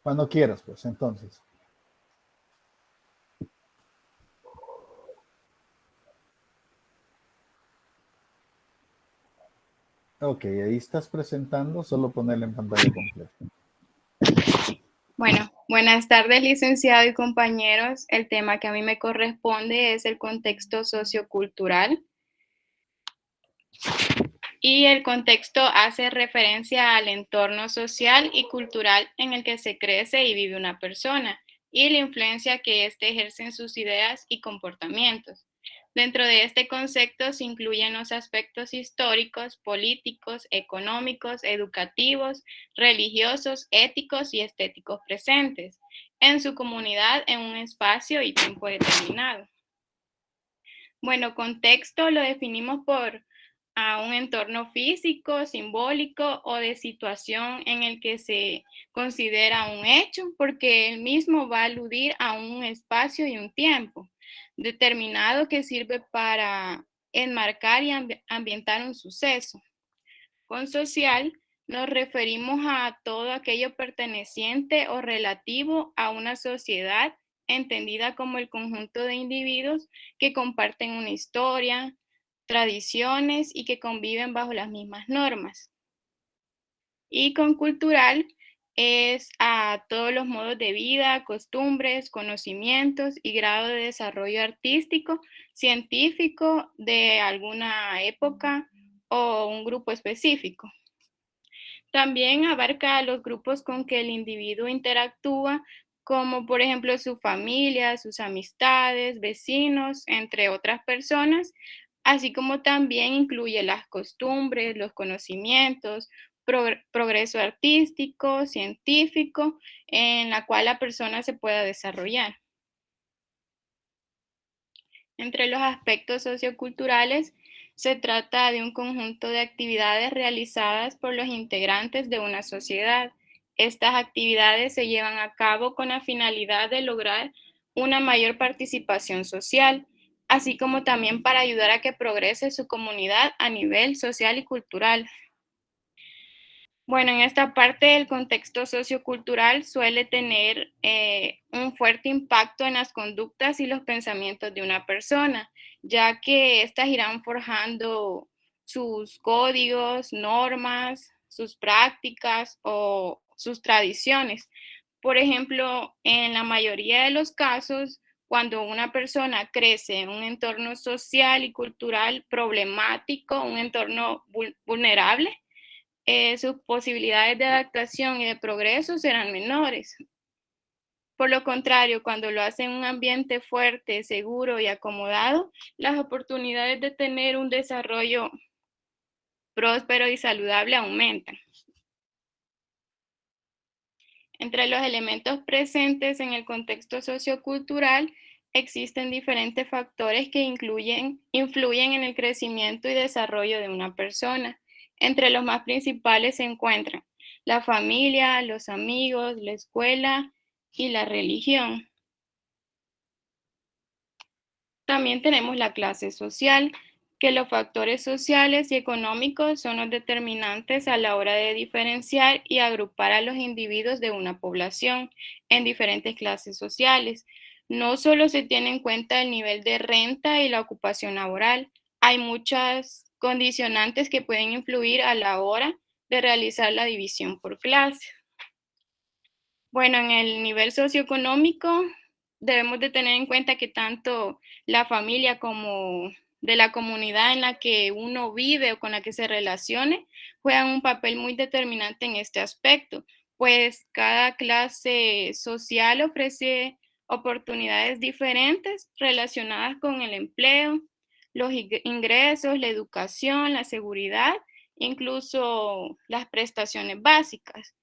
Cuando quieras, pues, entonces. Ok, ahí estás presentando, solo ponerla en pantalla completa. Bueno, buenas tardes, licenciado y compañeros. El tema que a mí me corresponde es el contexto sociocultural. Y el contexto hace referencia al entorno social y cultural en el que se crece y vive una persona y la influencia que éste ejerce en sus ideas y comportamientos. Dentro de este concepto se incluyen los aspectos históricos, políticos, económicos, educativos, religiosos, éticos y estéticos presentes en su comunidad en un espacio y tiempo determinado. Bueno, contexto lo definimos por un entorno físico, simbólico o de situación en el que se considera un hecho, porque el mismo va a aludir a un espacio y un tiempo determinado que sirve para enmarcar y ambientar un suceso. Con social nos referimos a todo aquello perteneciente o relativo a una sociedad entendida como el conjunto de individuos que comparten una historia, tradiciones y que conviven bajo las mismas normas. Y con cultural es a todos los modos de vida, costumbres, conocimientos y grado de desarrollo artístico, científico de alguna época o un grupo específico. También abarca a los grupos con que el individuo interactúa, como por ejemplo su familia, sus amistades, vecinos, entre otras personas, así como también incluye las costumbres, los conocimientos, progreso artístico, científico, en la cual la persona se pueda desarrollar. Entre los aspectos socioculturales, se trata de un conjunto de actividades realizadas por los integrantes de una sociedad. Estas actividades se llevan a cabo con la finalidad de lograr una mayor participación social, así como también para ayudar a que progrese su comunidad a nivel social y cultural. Bueno, en esta parte el contexto sociocultural suele tener un fuerte impacto en las conductas y los pensamientos de una persona, ya que éstas irán forjando sus códigos, normas, sus prácticas o sus tradiciones. Por ejemplo, en la mayoría de los casos, cuando una persona crece en un entorno social y cultural problemático, un entorno vulnerable, sus posibilidades de adaptación y de progreso serán menores. Por lo contrario, cuando lo hace en un ambiente fuerte, seguro y acomodado, las oportunidades de tener un desarrollo próspero y saludable aumentan. Entre los elementos presentes en el contexto sociocultural existen diferentes factores que influyen en el crecimiento y desarrollo de una persona. Entre los más principales se encuentran la familia, los amigos, la escuela y la religión. También tenemos la clase social, que los factores sociales y económicos son los determinantes a la hora de diferenciar y agrupar a los individuos de una población en diferentes clases sociales. No solo se tiene en cuenta el nivel de renta y la ocupación laboral, hay muchas condicionantes que pueden influir a la hora de realizar la división por clase. Bueno, en el nivel socioeconómico debemos de tener en cuenta que tanto la familia como de la comunidad en la que uno vive o con la que se relacione juegan un papel muy determinante en este aspecto, pues cada clase social ofrece oportunidades diferentes relacionadas con el empleo, los ingresos, la educación, la seguridad, incluso las prestaciones básicas.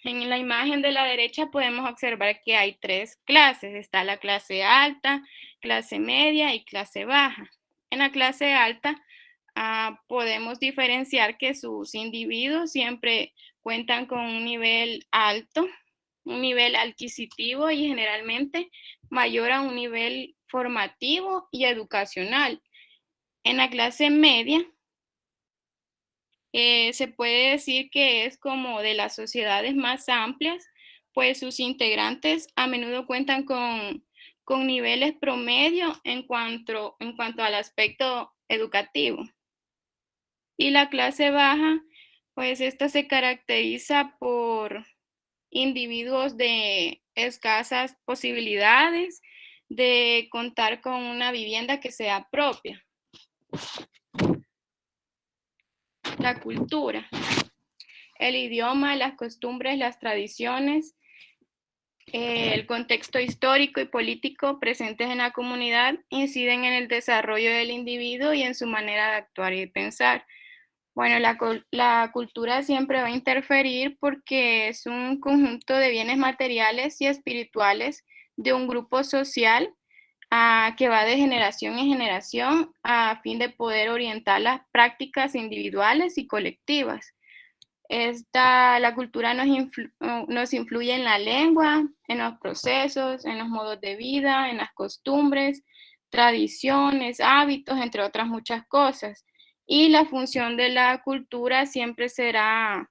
En la imagen de la derecha podemos observar que hay tres clases. Está la clase alta, clase media y clase baja. En la clase alta podemos diferenciar que sus individuos siempre cuentan con un nivel alto, un nivel adquisitivo y generalmente mayor a un nivel formativo y educacional. En la clase media, se puede decir que es como de las sociedades más amplias, pues sus integrantes a menudo cuentan con niveles promedio en cuanto al aspecto educativo. Y la clase baja, pues esta se caracteriza por individuos de escasas posibilidades de contar con una vivienda que sea propia. La cultura, el idioma, las costumbres, las tradiciones El contexto histórico y político presentes en la comunidad inciden en el desarrollo del individuo y en su manera de actuar y de pensar. Bueno, la cultura siempre va a interferir porque es un conjunto de bienes materiales y espirituales de un grupo social que va de generación en generación a fin de poder orientar las prácticas individuales y colectivas. La cultura nos influye en la lengua, en los procesos, en los modos de vida, en las costumbres, tradiciones, hábitos, entre otras muchas cosas. Y la función de la cultura siempre será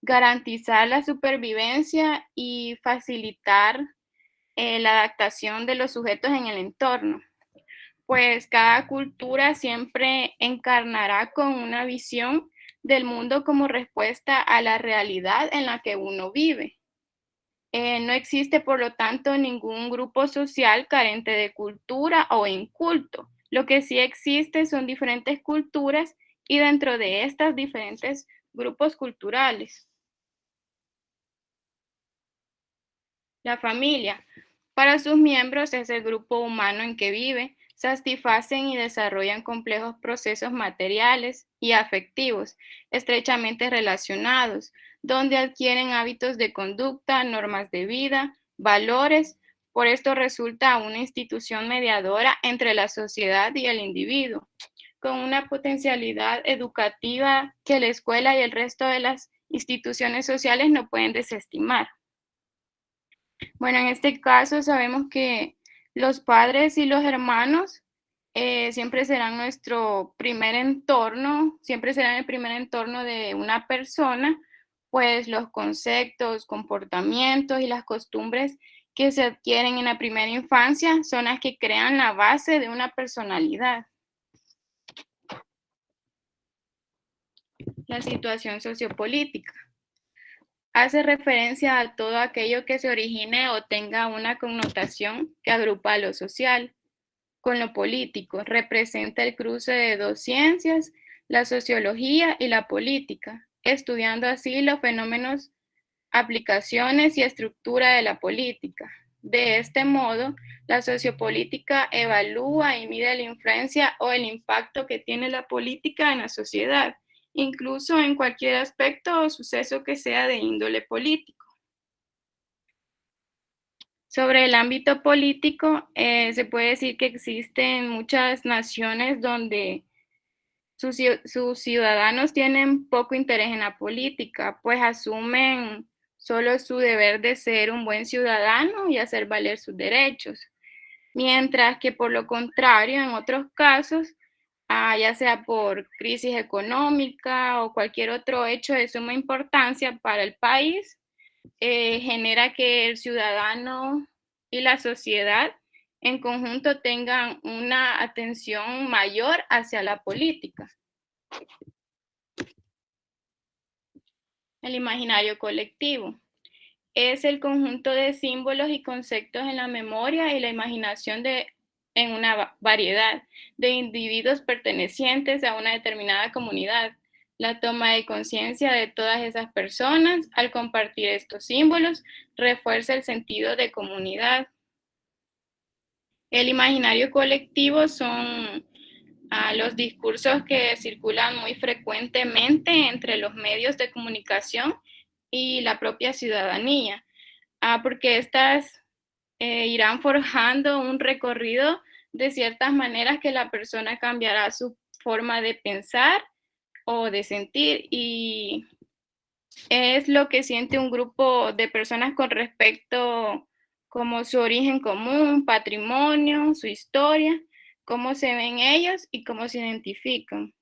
garantizar la supervivencia y facilitar la adaptación de los sujetos en el entorno. Pues cada cultura siempre encarnará con una visión del mundo como respuesta a la realidad en la que uno vive. No existe, por lo tanto, ningún grupo social carente de cultura o inculto. Lo que sí existe son diferentes culturas y dentro de estas diferentes grupos culturales. La familia, para sus miembros, es el grupo humano en que vive, satisfacen y desarrollan complejos procesos materiales y afectivos, estrechamente relacionados, donde adquieren hábitos de conducta, normas de vida, valores. Por esto resulta una institución mediadora entre la sociedad y el individuo, con una potencialidad educativa que la escuela y el resto de las instituciones sociales no pueden desestimar. Bueno, en este caso sabemos que los padres y los hermanos siempre serán nuestro primer entorno, siempre serán el primer entorno de una persona, pues los conceptos, comportamientos y las costumbres que se adquieren en la primera infancia son las que crean la base de una personalidad. La situación sociopolítica hace referencia a todo aquello que se origine o tenga una connotación que agrupa a lo social con lo político. Representa el cruce de dos ciencias, la sociología y la política, estudiando así los fenómenos, aplicaciones y estructura de la política. De este modo, la sociopolítica evalúa y mide la influencia o el impacto que tiene la política en la sociedad, incluso en cualquier aspecto o suceso que sea de índole político. Sobre el ámbito político, se puede decir que existen muchas naciones donde sus ciudadanos tienen poco interés en la política, pues asumen solo su deber de ser un buen ciudadano y hacer valer sus derechos. Mientras que por lo contrario, en otros casos, ya sea por crisis económica o cualquier otro hecho de suma importancia para el país, genera que el ciudadano y la sociedad en conjunto tengan una atención mayor hacia la política. El imaginario colectivo es el conjunto de símbolos y conceptos en la memoria y la imaginación en una variedad de individuos pertenecientes a una determinada comunidad. La toma de conciencia de todas esas personas al compartir estos símbolos refuerza el sentido de comunidad. El imaginario colectivo son los discursos que circulan muy frecuentemente entre los medios de comunicación y la propia ciudadanía, porque estas irán forjando un recorrido de ciertas maneras que la persona cambiará su forma de pensar o de sentir, y es lo que siente un grupo de personas con respecto como su origen común, patrimonio, su historia, cómo se ven ellos y cómo se identifican,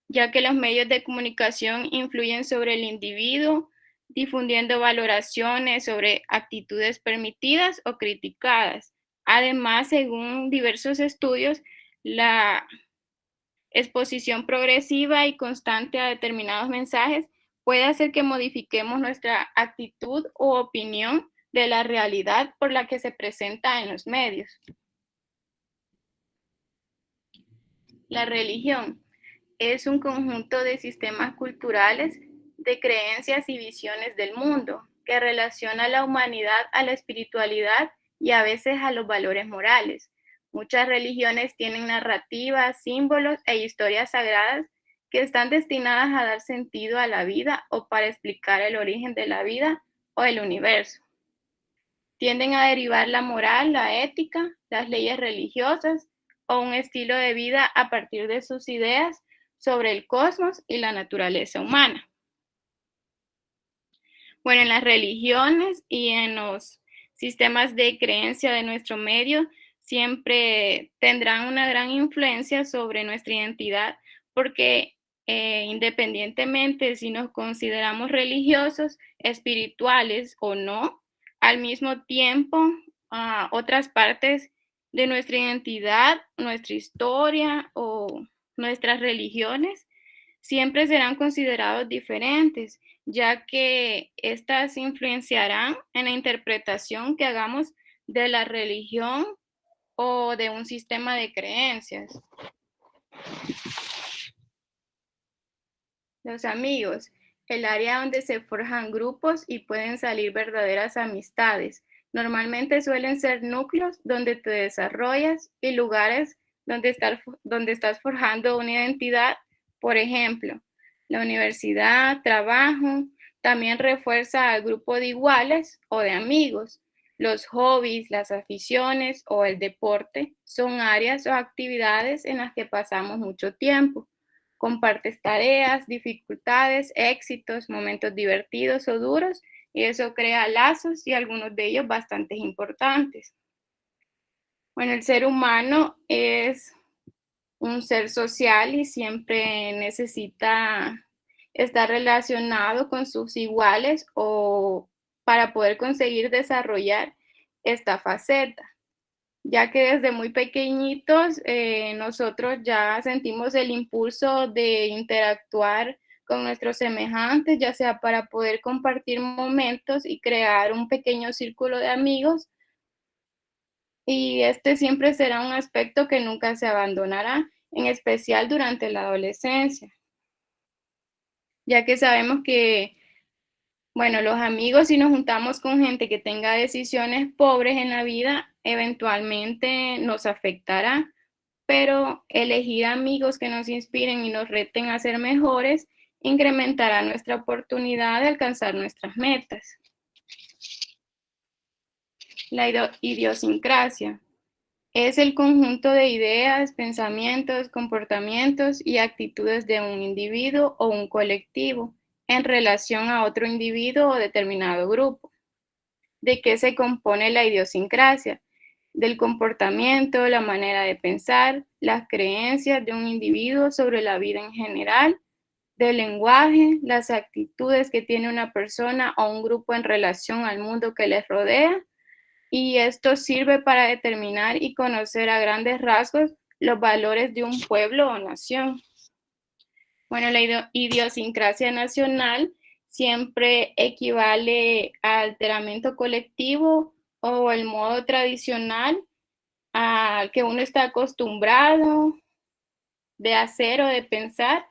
ya que los medios de comunicación influyen sobre el individuo, difundiendo valoraciones sobre actitudes permitidas o criticadas. Además, según diversos estudios, la exposición progresiva y constante a determinados mensajes puede hacer que modifiquemos nuestra actitud u opinión de la realidad por la que se presenta en los medios. La religión es un conjunto de sistemas culturales, de creencias y visiones del mundo, que relaciona a la humanidad a la espiritualidad y a veces a los valores morales. Muchas religiones tienen narrativas, símbolos e historias sagradas que están destinadas a dar sentido a la vida o para explicar el origen de la vida o el universo. Tienden a derivar la moral, la ética, las leyes religiosas o un estilo de vida a partir de sus ideas sobre el cosmos y la naturaleza humana. Bueno, en las religiones y en los sistemas de creencia de nuestro medio siempre tendrán una gran influencia sobre nuestra identidad porque independientemente si nos consideramos religiosos, espirituales o no, al mismo tiempo otras partes de nuestra identidad, nuestra historia o nuestras religiones siempre serán considerados diferentes, ya que éstas influenciarán en la interpretación que hagamos de la religión o de un sistema de creencias. Los amigos, el área donde se forjan grupos y pueden salir verdaderas amistades. Normalmente suelen ser núcleos donde te desarrollas y lugares donde estás forjando una identidad. Por ejemplo, la universidad, trabajo, también refuerza al grupo de iguales o de amigos. Los hobbies, las aficiones o el deporte son áreas o actividades en las que pasamos mucho tiempo. Compartes tareas, dificultades, éxitos, momentos divertidos o duros y eso crea lazos y algunos de ellos bastante importantes. Bueno, el ser humano es un ser social y siempre necesita estar relacionado con sus iguales o para poder conseguir desarrollar esta faceta, ya que desde muy pequeñitos nosotros ya sentimos el impulso de interactuar con nuestros semejantes, ya sea para poder compartir momentos y crear un pequeño círculo de amigos. Y este siempre será un aspecto que nunca se abandonará, en especial durante la adolescencia, ya que sabemos que, bueno, los amigos, si nos juntamos con gente que tenga decisiones pobres en la vida, eventualmente nos afectará, pero elegir amigos que nos inspiren y nos reten a ser mejores incrementará nuestra oportunidad de alcanzar nuestras metas. La idiosincrasia es el conjunto de ideas, pensamientos, comportamientos y actitudes de un individuo o un colectivo en relación a otro individuo o determinado grupo. ¿De qué se compone la idiosincrasia? Del comportamiento, la manera de pensar, las creencias de un individuo sobre la vida en general, del lenguaje, las actitudes que tiene una persona o un grupo en relación al mundo que les rodea, y esto sirve para determinar y conocer a grandes rasgos los valores de un pueblo o nación. Bueno, la idiosincrasia nacional siempre equivale al alteramiento colectivo o el modo tradicional al que uno está acostumbrado de hacer o de pensar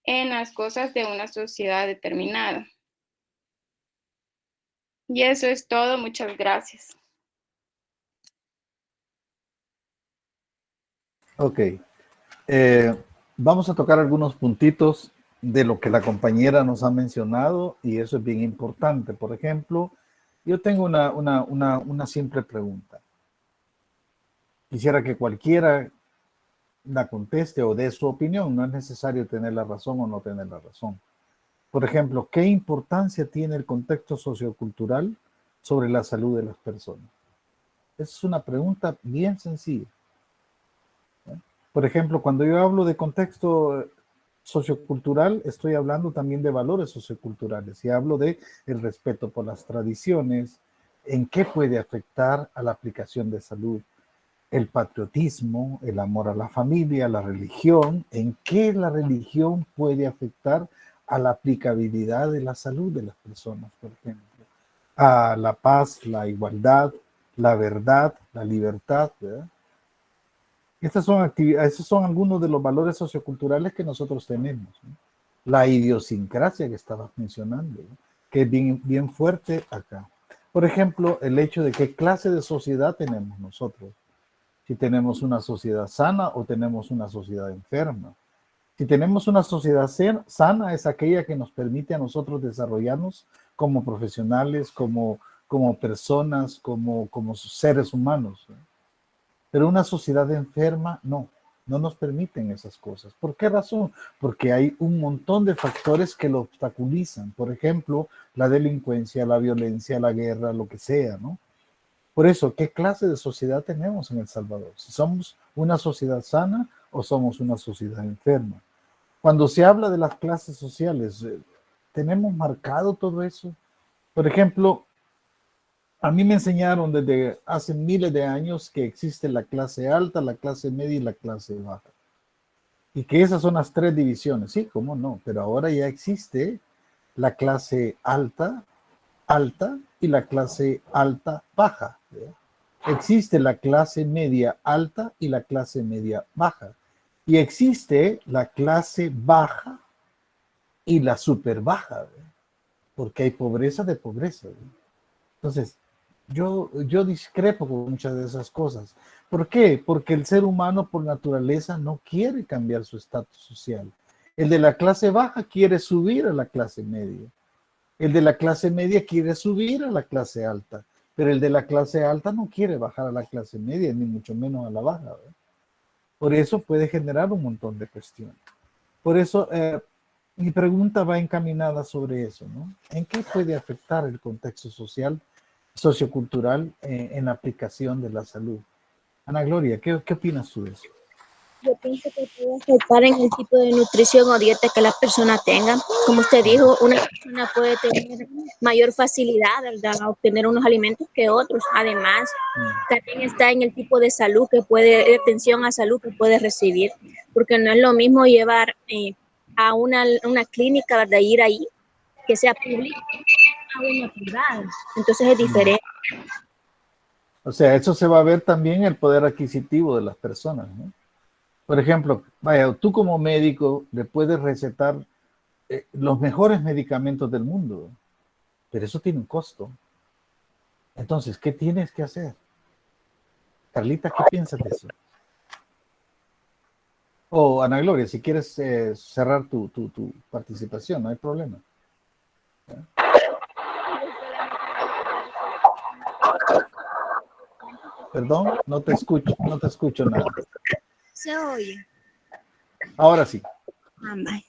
en las cosas de una sociedad determinada. Y eso es todo. Muchas gracias. Ok. Vamos a tocar algunos puntitos de lo que la compañera nos ha mencionado y eso es bien importante. Por ejemplo, yo tengo una simple pregunta. Quisiera que cualquiera la conteste o dé su opinión. No es necesario tener la razón o no tener la razón. Por ejemplo, ¿qué importancia tiene el contexto sociocultural sobre la salud de las personas? Esa es una pregunta bien sencilla. Por ejemplo, cuando yo hablo de contexto sociocultural, estoy hablando también de valores socioculturales y hablo de el respeto por las tradiciones, en qué puede afectar a la aplicación de salud, el patriotismo, el amor a la familia, la religión, en qué la religión puede afectar a la aplicabilidad de la salud de las personas, por ejemplo, a la paz, la igualdad, la verdad, la libertad, ¿verdad? Estas son actividades, esos son algunos de los valores socioculturales que nosotros tenemos, ¿no? La idiosincrasia que estabas mencionando, ¿no? que es bien, bien fuerte acá. Por ejemplo, el hecho de qué clase de sociedad tenemos nosotros. Si tenemos una sociedad sana o tenemos una sociedad enferma. Si tenemos una sociedad sana, es aquella que nos permite a nosotros desarrollarnos como profesionales, como personas, como seres humanos. Pero una sociedad enferma, no nos permiten esas cosas. ¿Por qué razón? Porque hay un montón de factores que lo obstaculizan. Por ejemplo, la delincuencia, la violencia, la guerra, lo que sea, ¿no? Por eso, ¿qué clase de sociedad tenemos en El Salvador? Si somos una sociedad sana o somos una sociedad enferma. Cuando se habla de las clases sociales, ¿tenemos marcado todo eso? Por ejemplo, a mí me enseñaron desde hace miles de años que existe la clase alta, la clase media y la clase baja. Y que esas son las tres divisiones. Sí, cómo no, pero ahora ya existe la clase alta y la clase alta baja. ¿Verdad? Existe la clase media alta y la clase media baja. Y existe la clase baja y la super baja, ¿verdad? Porque hay pobreza de pobreza, ¿verdad? Entonces, yo discrepo con muchas de esas cosas. ¿Por qué? Porque el ser humano por naturaleza no quiere cambiar su estatus social. El de la clase baja quiere subir a la clase media. El de la clase media quiere subir a la clase alta. Pero el de la clase alta no quiere bajar a la clase media, ni mucho menos a la baja, ¿verdad? Por eso puede generar un montón de cuestiones. Por eso mi pregunta va encaminada sobre eso, ¿no? ¿En qué puede afectar el contexto social, sociocultural en la aplicación de la salud? Ana Gloria, ¿qué opinas tú de eso? Yo pienso que puede afectar en el tipo de nutrición o dieta que la persona tenga. Como usted dijo, una persona puede tener mayor facilidad, ¿verdad?, a obtener unos alimentos que otros. Además, también está en el tipo de salud de atención a salud que puede recibir, porque no es lo mismo llevar a una clínica, ¿verdad?, ir ahí, que sea pública, a una privada. Entonces es diferente. O sea, eso se va a ver también en el poder adquisitivo de las personas, ¿no? Por ejemplo, vaya, tú como médico le puedes recetar los mejores medicamentos del mundo, pero eso tiene un costo. Entonces, ¿qué tienes que hacer? Carlita, ¿qué piensas de eso? O Ana Gloria, si quieres cerrar tu participación, no hay problema. Perdón, no te escucho nada. Se oye. Ahora sí.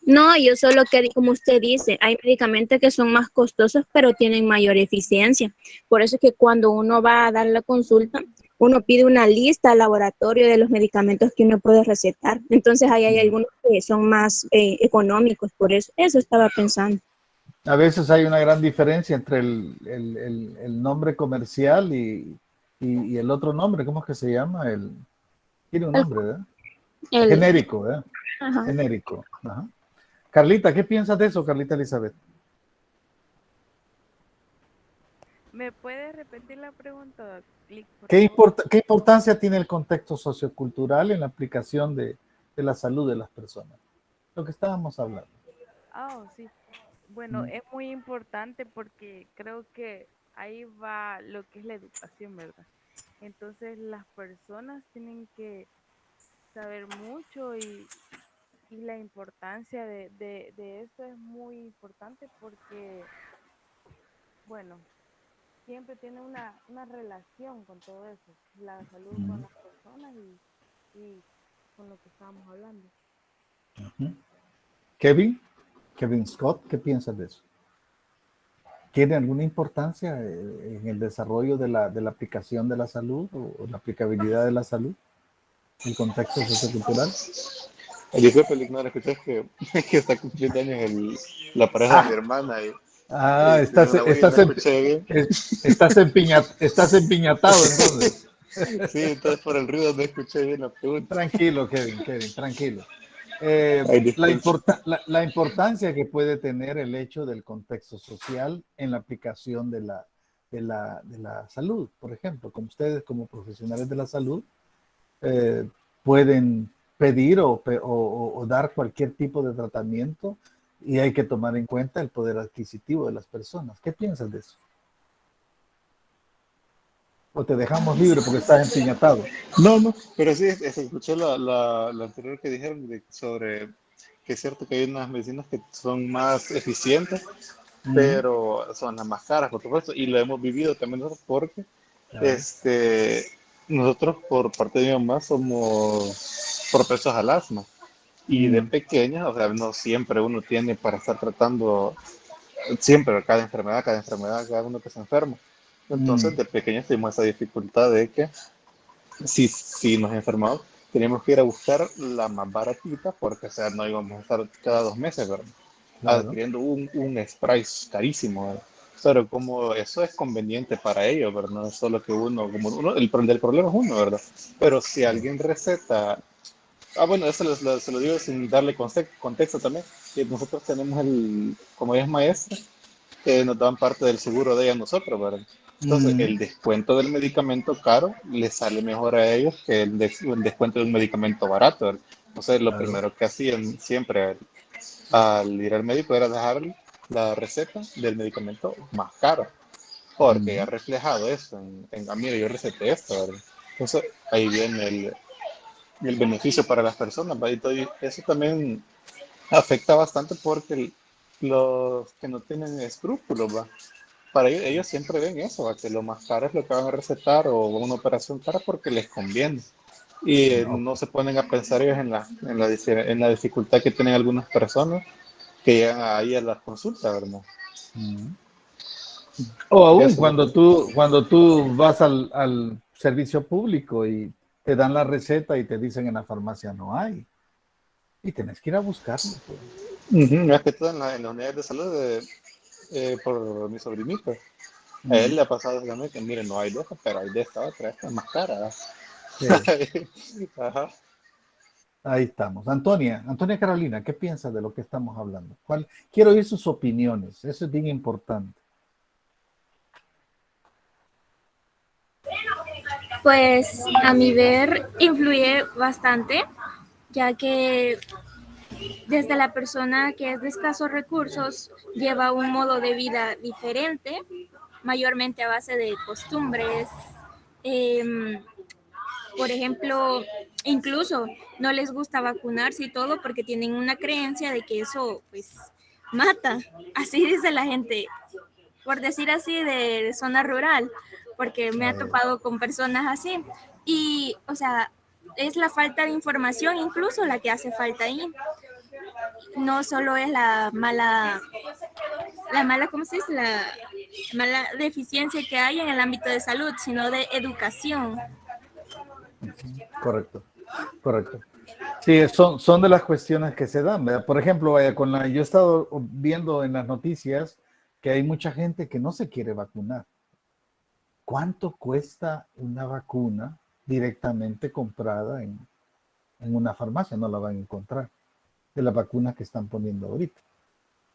No, yo solo que, como usted dice, hay medicamentos que son más costosos, pero tienen mayor eficiencia. Por eso es que cuando uno va a dar la consulta, uno pide una lista al laboratorio de los medicamentos que uno puede recetar. Entonces ahí hay algunos que son más económicos, por eso estaba pensando. A veces hay una gran diferencia entre el nombre comercial y el otro nombre, ¿cómo es que se llama? Tiene un nombre, ¿verdad? Genérico, ¿verdad? Ajá. Genérico. Ajá. Carlita, ¿qué piensas de eso, Carlita Elizabeth? ¿Me puede repetir la pregunta, Click, por ¿Qué favor? importancia tiene el contexto sociocultural en la aplicación de la salud de las personas? Lo que estábamos hablando. Ah, sí. Bueno, es muy importante porque creo que ahí va lo que es la educación, ¿verdad? Entonces las personas tienen que saber mucho y la importancia de esto es muy importante porque, bueno, siempre tiene una relación con todo eso, la salud con las personas y con lo que estábamos hablando. Kevin Scott, ¿qué piensas de eso? ¿Tiene alguna importancia en el desarrollo de la aplicación de la salud o la aplicabilidad de la salud? ¿El contexto sociocultural? Disculpe, Lick, no, escuché que está cumpliendo años la pareja de mi hermana y tenía una bulla y no escuché bien. Estás empiñatado entonces. Sí, entonces por el ruido no escuché bien la pregunta. Tranquilo, Kevin, tranquilo. Ay, La importancia que puede tener el hecho del contexto social en la aplicación de la salud, por ejemplo, como ustedes como profesionales de la salud pueden pedir o dar cualquier tipo de tratamiento y hay que tomar en cuenta el poder adquisitivo de las personas. ¿Qué piensas de eso? ¿O te dejamos libre porque estás empiñatado? No, pero sí, escuché la anterior que dijeron sobre que es cierto que hay unas medicinas que son más eficientes, pero son las más caras, por supuesto, y lo hemos vivido también nosotros porque nosotros por parte de mi mamá somos propensos al asma y de pequeños, o sea, no siempre uno tiene para estar tratando siempre cada uno que se enferma. Entonces, de pequeños tuvimos esa dificultad de que si nos enfermamos, teníamos que ir a buscar la más baratita porque, o sea, no íbamos a estar cada 2 meses, ¿verdad? Claro. Adquiriendo un spray carísimo, ¿verdad? Pero como eso es conveniente para ellos, ¿verdad? No es solo que el problema es uno, ¿verdad? Pero si alguien receta, bueno, eso se lo digo sin darle contexto también, que nosotros tenemos como ella es maestra, nos dan parte del seguro de ella a nosotros, ¿verdad? Entonces, el descuento del medicamento caro les sale mejor a ellos que el descuento de un medicamento barato, ¿verdad? Entonces, lo primero que hacían siempre al ir al médico era dejar la receta del medicamento más caro, porque ha reflejado eso mira, yo receté esto, ¿verdad? Entonces, ahí viene el beneficio para las personas, ¿verdad? Y eso también afecta bastante porque los que no tienen escrúpulos, ¿va? Para ellos siempre ven eso, ¿va? Que lo más caro es lo que van a recetar o una operación cara porque les conviene. Y no se ponen a pensar ellos en la dificultad que tienen algunas personas que llegan ahí a la consulta, ¿verdad? O aún cuando tú vas al servicio público y te dan la receta y te dicen en la farmacia no hay. Y tenés que ir a buscarlo. Pues. Es que todo en las unidades de salud, por mi sobrinito, a él le ha pasado también que, mire, no hay de esta, pero hay de esta otra, esta es más cara. Sí. Ajá. Ahí estamos. Antonia Carolina, ¿qué piensas de lo que estamos hablando? Quiero oír sus opiniones, eso es bien importante. Pues a mi ver influye bastante, ya que desde la persona que es de escasos recursos lleva un modo de vida diferente, mayormente a base de costumbres. Por ejemplo, incluso no les gusta vacunarse y todo porque tienen una creencia de que eso pues mata. Así dice la gente, por decir así, de zona rural, porque me ha topado con personas así. Y, o sea, es la falta de información incluso la que hace falta ahí. No solo es la mala, ¿cómo se dice? La mala deficiencia que hay en el ámbito de salud, sino de educación. Correcto. Sí, son de las cuestiones que se dan, ¿verdad? Por ejemplo, yo he estado viendo en las noticias que hay mucha gente que no se quiere vacunar. ¿Cuánto cuesta una vacuna directamente comprada en una farmacia? No la van a encontrar, de las vacunas que están poniendo ahorita,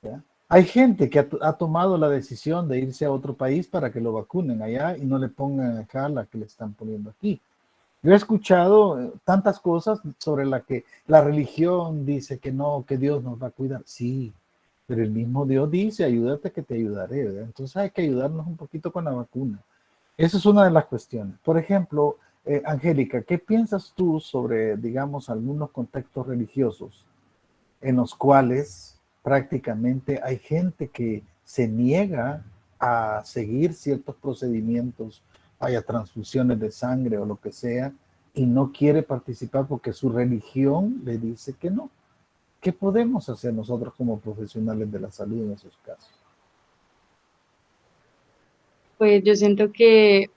¿ya? Hay gente que ha tomado la decisión de irse a otro país para que lo vacunen allá y no le pongan acá la que le están poniendo aquí. Yo he escuchado tantas cosas sobre la que la religión dice que no, que Dios nos va a cuidar. Sí, pero el mismo Dios dice, ayúdate que te ayudaré, ¿verdad? Entonces hay que ayudarnos un poquito con la vacuna. Esa es una de las cuestiones. Por ejemplo, Angélica, ¿qué piensas tú sobre, digamos, algunos contextos religiosos en los cuales prácticamente hay gente que se niega a seguir ciertos procedimientos, haya transfusiones de sangre o lo que sea, y no quiere participar porque su religión le dice que no? ¿Qué podemos hacer nosotros como profesionales de la salud en esos casos? Pues yo siento que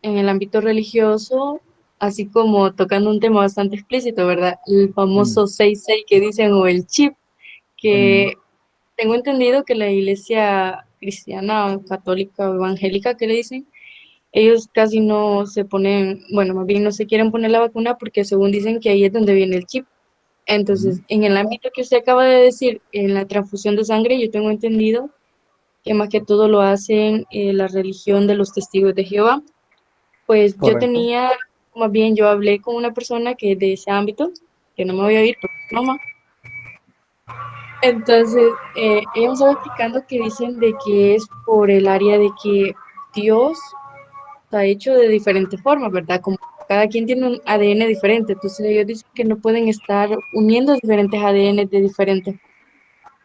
en el ámbito religioso, así como tocando un tema bastante explícito, ¿verdad? El famoso 6-6 que dicen o el chip, que tengo entendido que la iglesia cristiana, católica o evangélica, que le dicen, ellos casi no se ponen, bueno, más bien no se quieren poner la vacuna porque según dicen que ahí es donde viene el chip. Entonces, en el ámbito que usted acaba de decir, en la transfusión de sangre, yo tengo entendido que más que todo lo hacen la religión de los testigos de Jehová. Pues Correcto. yo hablé con una persona que es de ese ámbito, que no me voy a ir, pero mamá. Entonces, ella me estaba explicando que dicen de que es por el área de que Dios está hecho de diferentes formas, ¿verdad? Como cada quien tiene un ADN diferente, entonces ellos dicen que no pueden estar uniendo diferentes ADN de diferentes.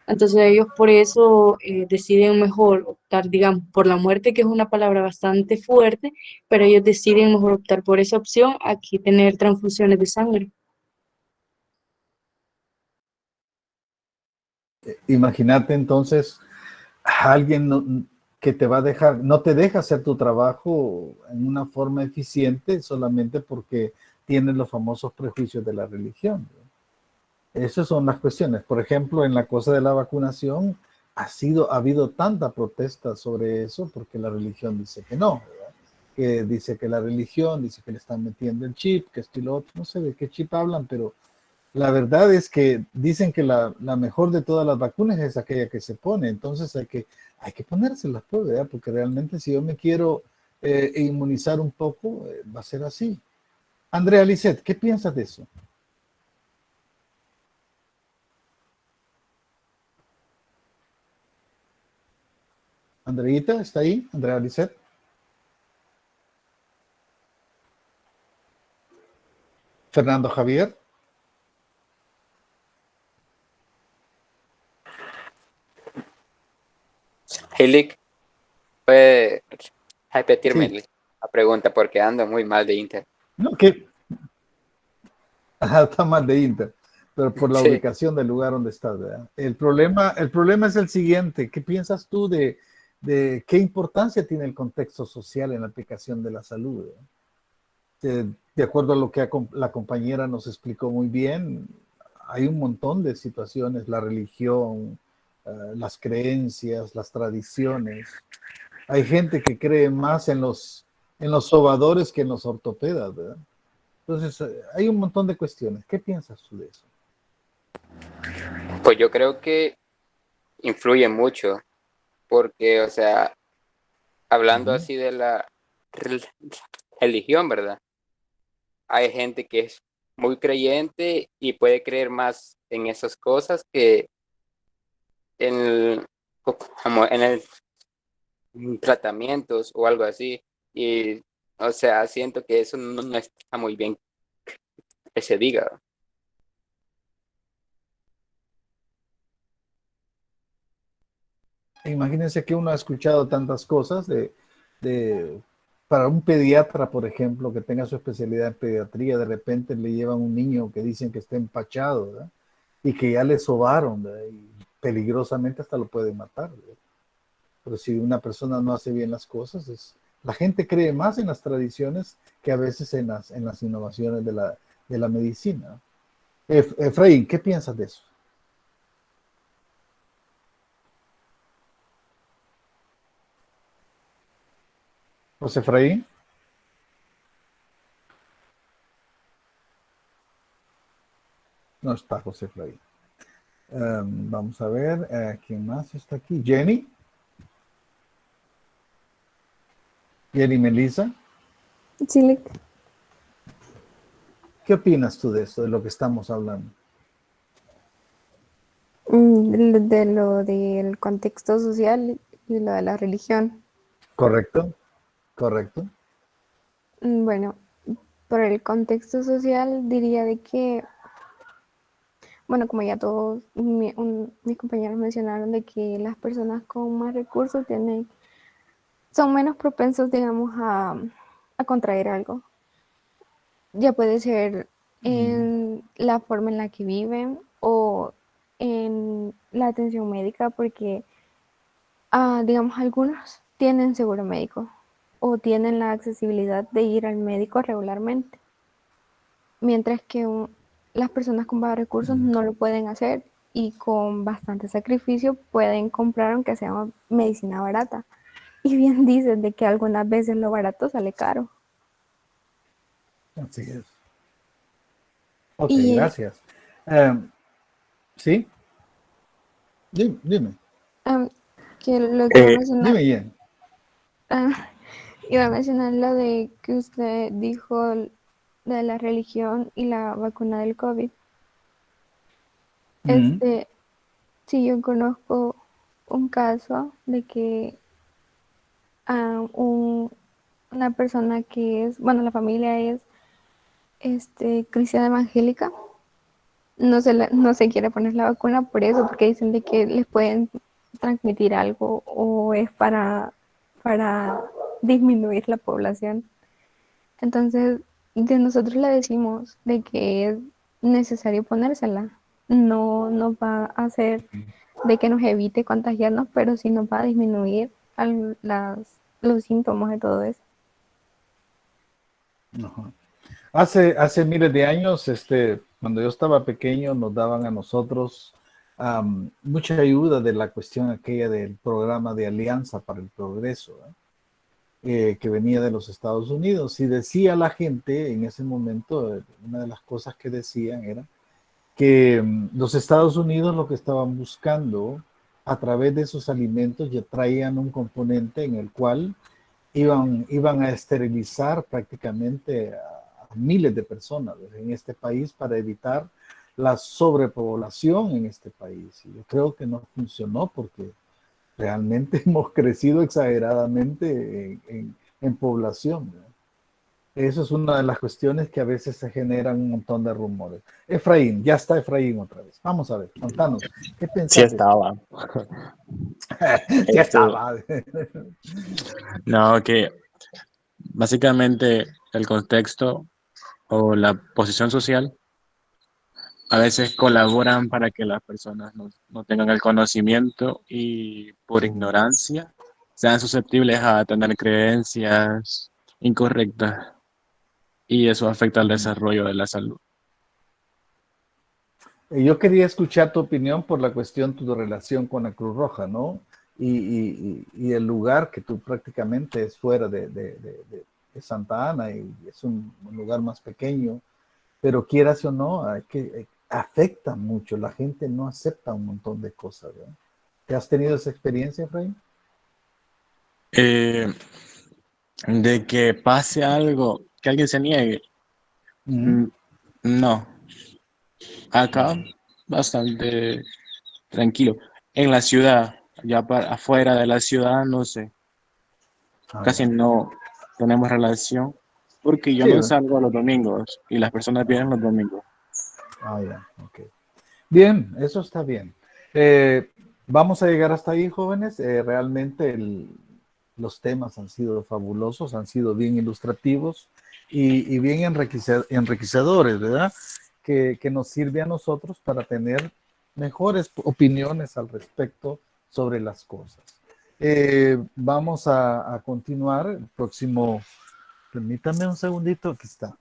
Entonces ellos por eso deciden mejor optar, digamos, por la muerte, que es una palabra bastante fuerte, pero ellos deciden mejor optar por esa opción a que tener transfusiones de sangre. Imagínate entonces a alguien que te va a dejar, no te deja hacer tu trabajo en una forma eficiente solamente porque tienes los famosos prejuicios de la religión. Esas son las cuestiones. Por ejemplo, en la cosa de la vacunación ha habido tanta protesta sobre eso porque la religión dice que no, ¿verdad? Que dice que la religión dice que le están metiendo el chip, que esto y lo otro, no sé de qué chip hablan, pero la verdad es que dicen que la mejor de todas las vacunas es aquella que se pone, entonces hay que ponérselas, pues, ¿verdad? Porque realmente si yo me quiero inmunizar un poco, va a ser así. Andrea Lisset, ¿qué piensas de eso? Andreita, ¿está ahí? Andrea Lisset. Fernando Javier. Helic, ¿puede repetirme Sí. la pregunta porque ando muy mal de Inter? No, que está mal de Inter, pero por la Sí. ubicación del lugar donde estás, ¿verdad? El problema es el siguiente. ¿Qué piensas tú de qué importancia tiene el contexto social en la aplicación de la salud? De acuerdo a lo que la compañera nos explicó muy bien, hay un montón de situaciones, la religión, las creencias, las tradiciones. Hay gente que cree más en los sobadores que en los ortopedas, ¿verdad? Entonces, hay un montón de cuestiones. ¿Qué piensas tú de eso? Pues yo creo que influye mucho porque, o sea, hablando así de la religión, ¿verdad? Hay gente que es muy creyente y puede creer más en esas cosas que en, como en el tratamientos o algo así. Y, o sea, siento que eso no está muy bien que se diga. Imagínense que uno ha escuchado tantas cosas para un pediatra, por ejemplo, que tenga su especialidad en pediatría, de repente le llevan un niño que dicen que está empachado, ¿verdad? Y que ya le sobaron, ¿verdad? Y peligrosamente hasta lo puede matar, ¿verdad? Pero si una persona no hace bien las cosas, la gente cree más en las tradiciones que a veces en las innovaciones de la medicina. Efraín, ¿qué piensas de eso? José Efraín. No está José Efraín. Vamos a ver, ¿quién más está aquí? Jenny. Jenny Melissa. Sí, ¿Qué opinas tú de esto, de lo que estamos hablando? de lo del contexto social y lo de la religión. ¿Correcto? ¿Correcto? Bueno, por el contexto social diría de que, bueno, como ya todos mis compañeros mencionaron, de que las personas con más recursos son menos propensos, digamos, a contraer algo. Ya puede ser en la forma en la que viven o en la atención médica, porque, digamos, algunos tienen seguro médico o tienen la accesibilidad de ir al médico regularmente, mientras que las personas con bajos recursos no lo pueden hacer y con bastante sacrificio pueden comprar aunque sea medicina barata. Y bien dicen de que algunas veces lo barato sale caro. Así es. Ok, Y gracias. ¿Sí? Dime. que lo que iba a mencionar, Dime, Jen. iba a mencionar lo de que usted dijo de la religión y la vacuna del COVID. Este, Sí, yo conozco un caso de que una persona que es, bueno, la familia es cristiana evangélica, no se quiere poner la vacuna por eso, porque dicen de que les pueden transmitir algo o es para disminuir la población. Entonces, de nosotros le decimos de que es necesario ponérsela. No nos va a hacer de que nos evite contagiarnos, pero sí nos va a disminuir los síntomas de todo eso. Ajá. Hace miles de años, cuando yo estaba pequeño, nos daban a nosotros mucha ayuda de la cuestión aquella del programa de Alianza para el Progreso, que venía de los Estados Unidos. Y decía la gente en ese momento, una de las cosas que decían era que los Estados Unidos lo que estaban buscando a través de esos alimentos ya traían un componente en el cual iban a esterilizar prácticamente a miles de personas en este país para evitar la sobrepoblación en este país. Y yo creo que no funcionó porque realmente hemos crecido exageradamente en población, ¿no? Eso es una de las cuestiones que a veces se generan un montón de rumores. Efraín, ya está Efraín otra vez. Vamos a ver, contanos, ¿qué pensás? Sí estaba. Ya estaba. No, que básicamente el contexto o la posición social a veces colaboran para que las personas no tengan el conocimiento y por ignorancia sean susceptibles a tener creencias incorrectas y eso afecta al desarrollo de la salud. Yo quería escuchar tu opinión por la cuestión de tu relación con la Cruz Roja, ¿no? Y el lugar que tú prácticamente es fuera de Santa Ana y es un lugar más pequeño, pero quieras o no, afecta mucho. La gente no acepta un montón de cosas, ¿verdad? ¿Te has tenido esa experiencia, Efraín? De que pase algo, que alguien se niegue. No. Acá bastante tranquilo. En la ciudad, ya afuera de la ciudad, no sé. Casi no tenemos relación porque yo Sí, no salgo los domingos y las personas vienen los domingos. Ya, ok. Bien, eso está bien. Vamos a llegar hasta ahí, jóvenes. Realmente los temas han sido fabulosos, han sido bien ilustrativos y bien enriquecedores, ¿verdad? Que nos sirve a nosotros para tener mejores opiniones al respecto sobre las cosas. Vamos a continuar el próximo, permítame un segundito, aquí está.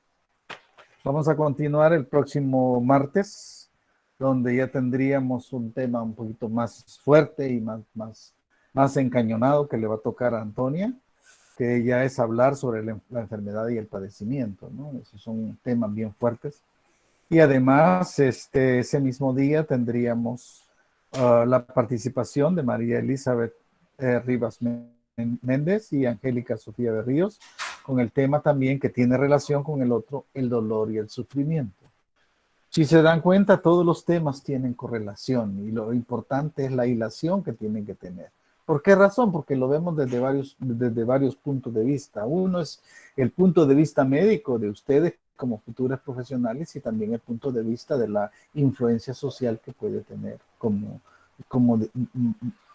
Vamos a continuar el próximo martes, donde ya tendríamos un tema un poquito más fuerte y más encañonado que le va a tocar a Antonia, que ya es hablar sobre la enfermedad y el padecimiento, ¿no? Esos son temas bien fuertes. Y además, ese mismo día tendríamos la participación de María Elizabeth Rivas Méndez y Angélica Sofía de Ríos, con el tema también que tiene relación con el otro, el dolor y el sufrimiento. Si se dan cuenta, todos los temas tienen correlación y lo importante es la hilación que tienen que tener. ¿Por qué razón? Porque lo vemos desde varios puntos de vista. Uno es el punto de vista médico de ustedes como futuras profesionales y también el punto de vista de la influencia social que puede tener como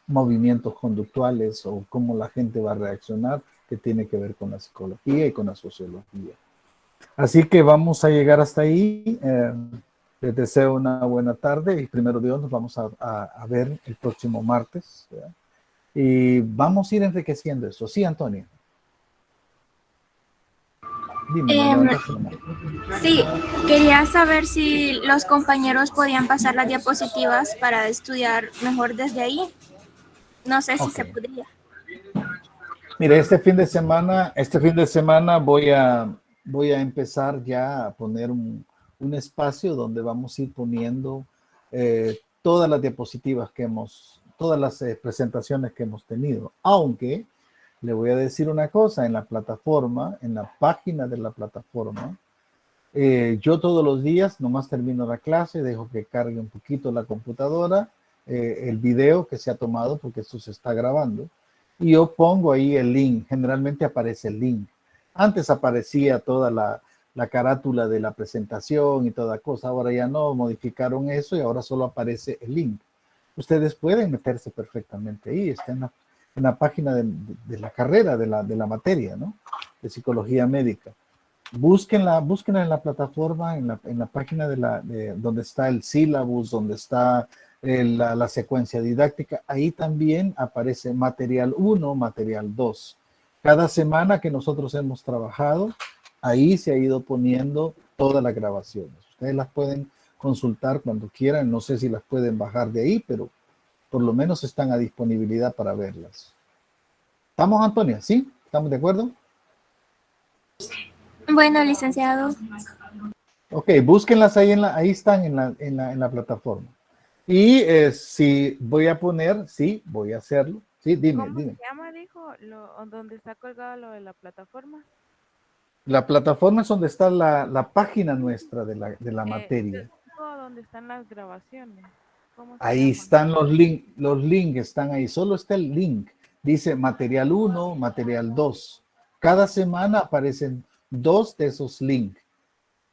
movimientos conductuales o cómo la gente va a reaccionar, que tiene que ver con la psicología y con la sociología. Así que vamos a llegar hasta ahí. Les deseo una buena tarde y primero Dios nos vamos a ver el próximo martes, ¿verdad? Y vamos a ir enriqueciendo eso. Sí, Antonia. Dime, sí, quería saber si los compañeros podían pasar las diapositivas para estudiar mejor desde ahí. No sé si se podría. Mire, este fin de semana voy a empezar ya a poner un espacio donde vamos a ir poniendo todas las diapositivas todas las presentaciones que hemos tenido. Aunque le voy a decir una cosa, en la plataforma, en la página de la plataforma, yo todos los días nomás termino la clase, dejo que cargue un poquito la computadora el video que se ha tomado, porque esto se está grabando, y yo pongo ahí el link. Generalmente aparece el link. Antes aparecía toda la carátula de la presentación y toda cosa. Ahora ya no, modificaron eso y ahora solo aparece el link. Ustedes pueden meterse perfectamente ahí. Está en la página de la carrera, de la materia, ¿no? De psicología médica. Búsquenla en la plataforma, en la página de donde está el syllabus, donde está la secuencia didáctica. Ahí también aparece material 1, material 2. Cada semana que nosotros hemos trabajado, ahí se ha ido poniendo todas las grabaciones. Ustedes las pueden consultar cuando quieran. No sé si las pueden bajar de ahí, pero por lo menos están a disponibilidad para verlas. ¿Estamos, Antonia? ¿Sí? ¿Estamos de acuerdo? Bueno, licenciado. Ok, búsquenlas ahí, ahí están en la plataforma. Y si voy a poner, sí, voy a hacerlo. Sí, dime. ¿Cómo se llama, dijo, donde está colgado lo de la plataforma? La plataforma es donde está la página nuestra de la materia. ¿Dónde están las grabaciones? ¿Cómo se Ahí llama? están los links están ahí. Solo está el link. Dice material 1, material 2. Cada semana aparecen 2 de esos links.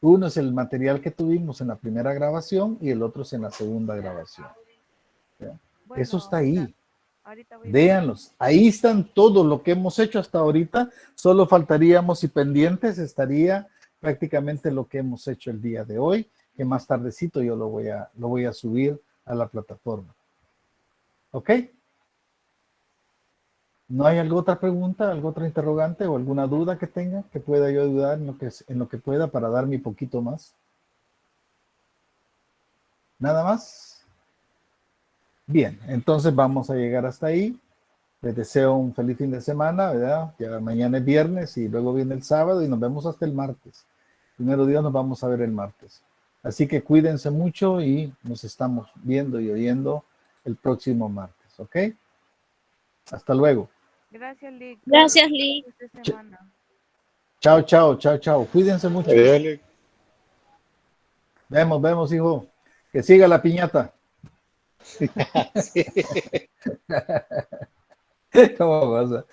Uno es el material que tuvimos en la primera grabación y el otro es en la segunda grabación. Bueno, eso está ahí. Véanlos. Ahí están todo lo que hemos hecho hasta ahorita. Solo faltaríamos y pendientes estaría prácticamente lo que hemos hecho el día de hoy, que más tardecito yo lo voy a subir a la plataforma. ¿Ok? ¿No hay alguna otra pregunta, alguna otra interrogante o alguna duda que tenga que pueda yo ayudar en lo que pueda para dar mi poquito más? ¿Nada más? Bien, entonces vamos a llegar hasta ahí. Les deseo un feliz fin de semana, ¿verdad? Ya mañana es viernes y luego viene el sábado y nos vemos hasta el martes. Primero Dios, nos vamos a ver el martes. Así que cuídense mucho y nos estamos viendo y oyendo el próximo martes, ¿ok? Hasta luego. Gracias, Lick. Gracias, Lick. Chao, chao, chao, chao. Cuídense mucho. Adiós, Lick. Vemos, hijo. Que siga la piñata. Sí. ¿Cómo pasa?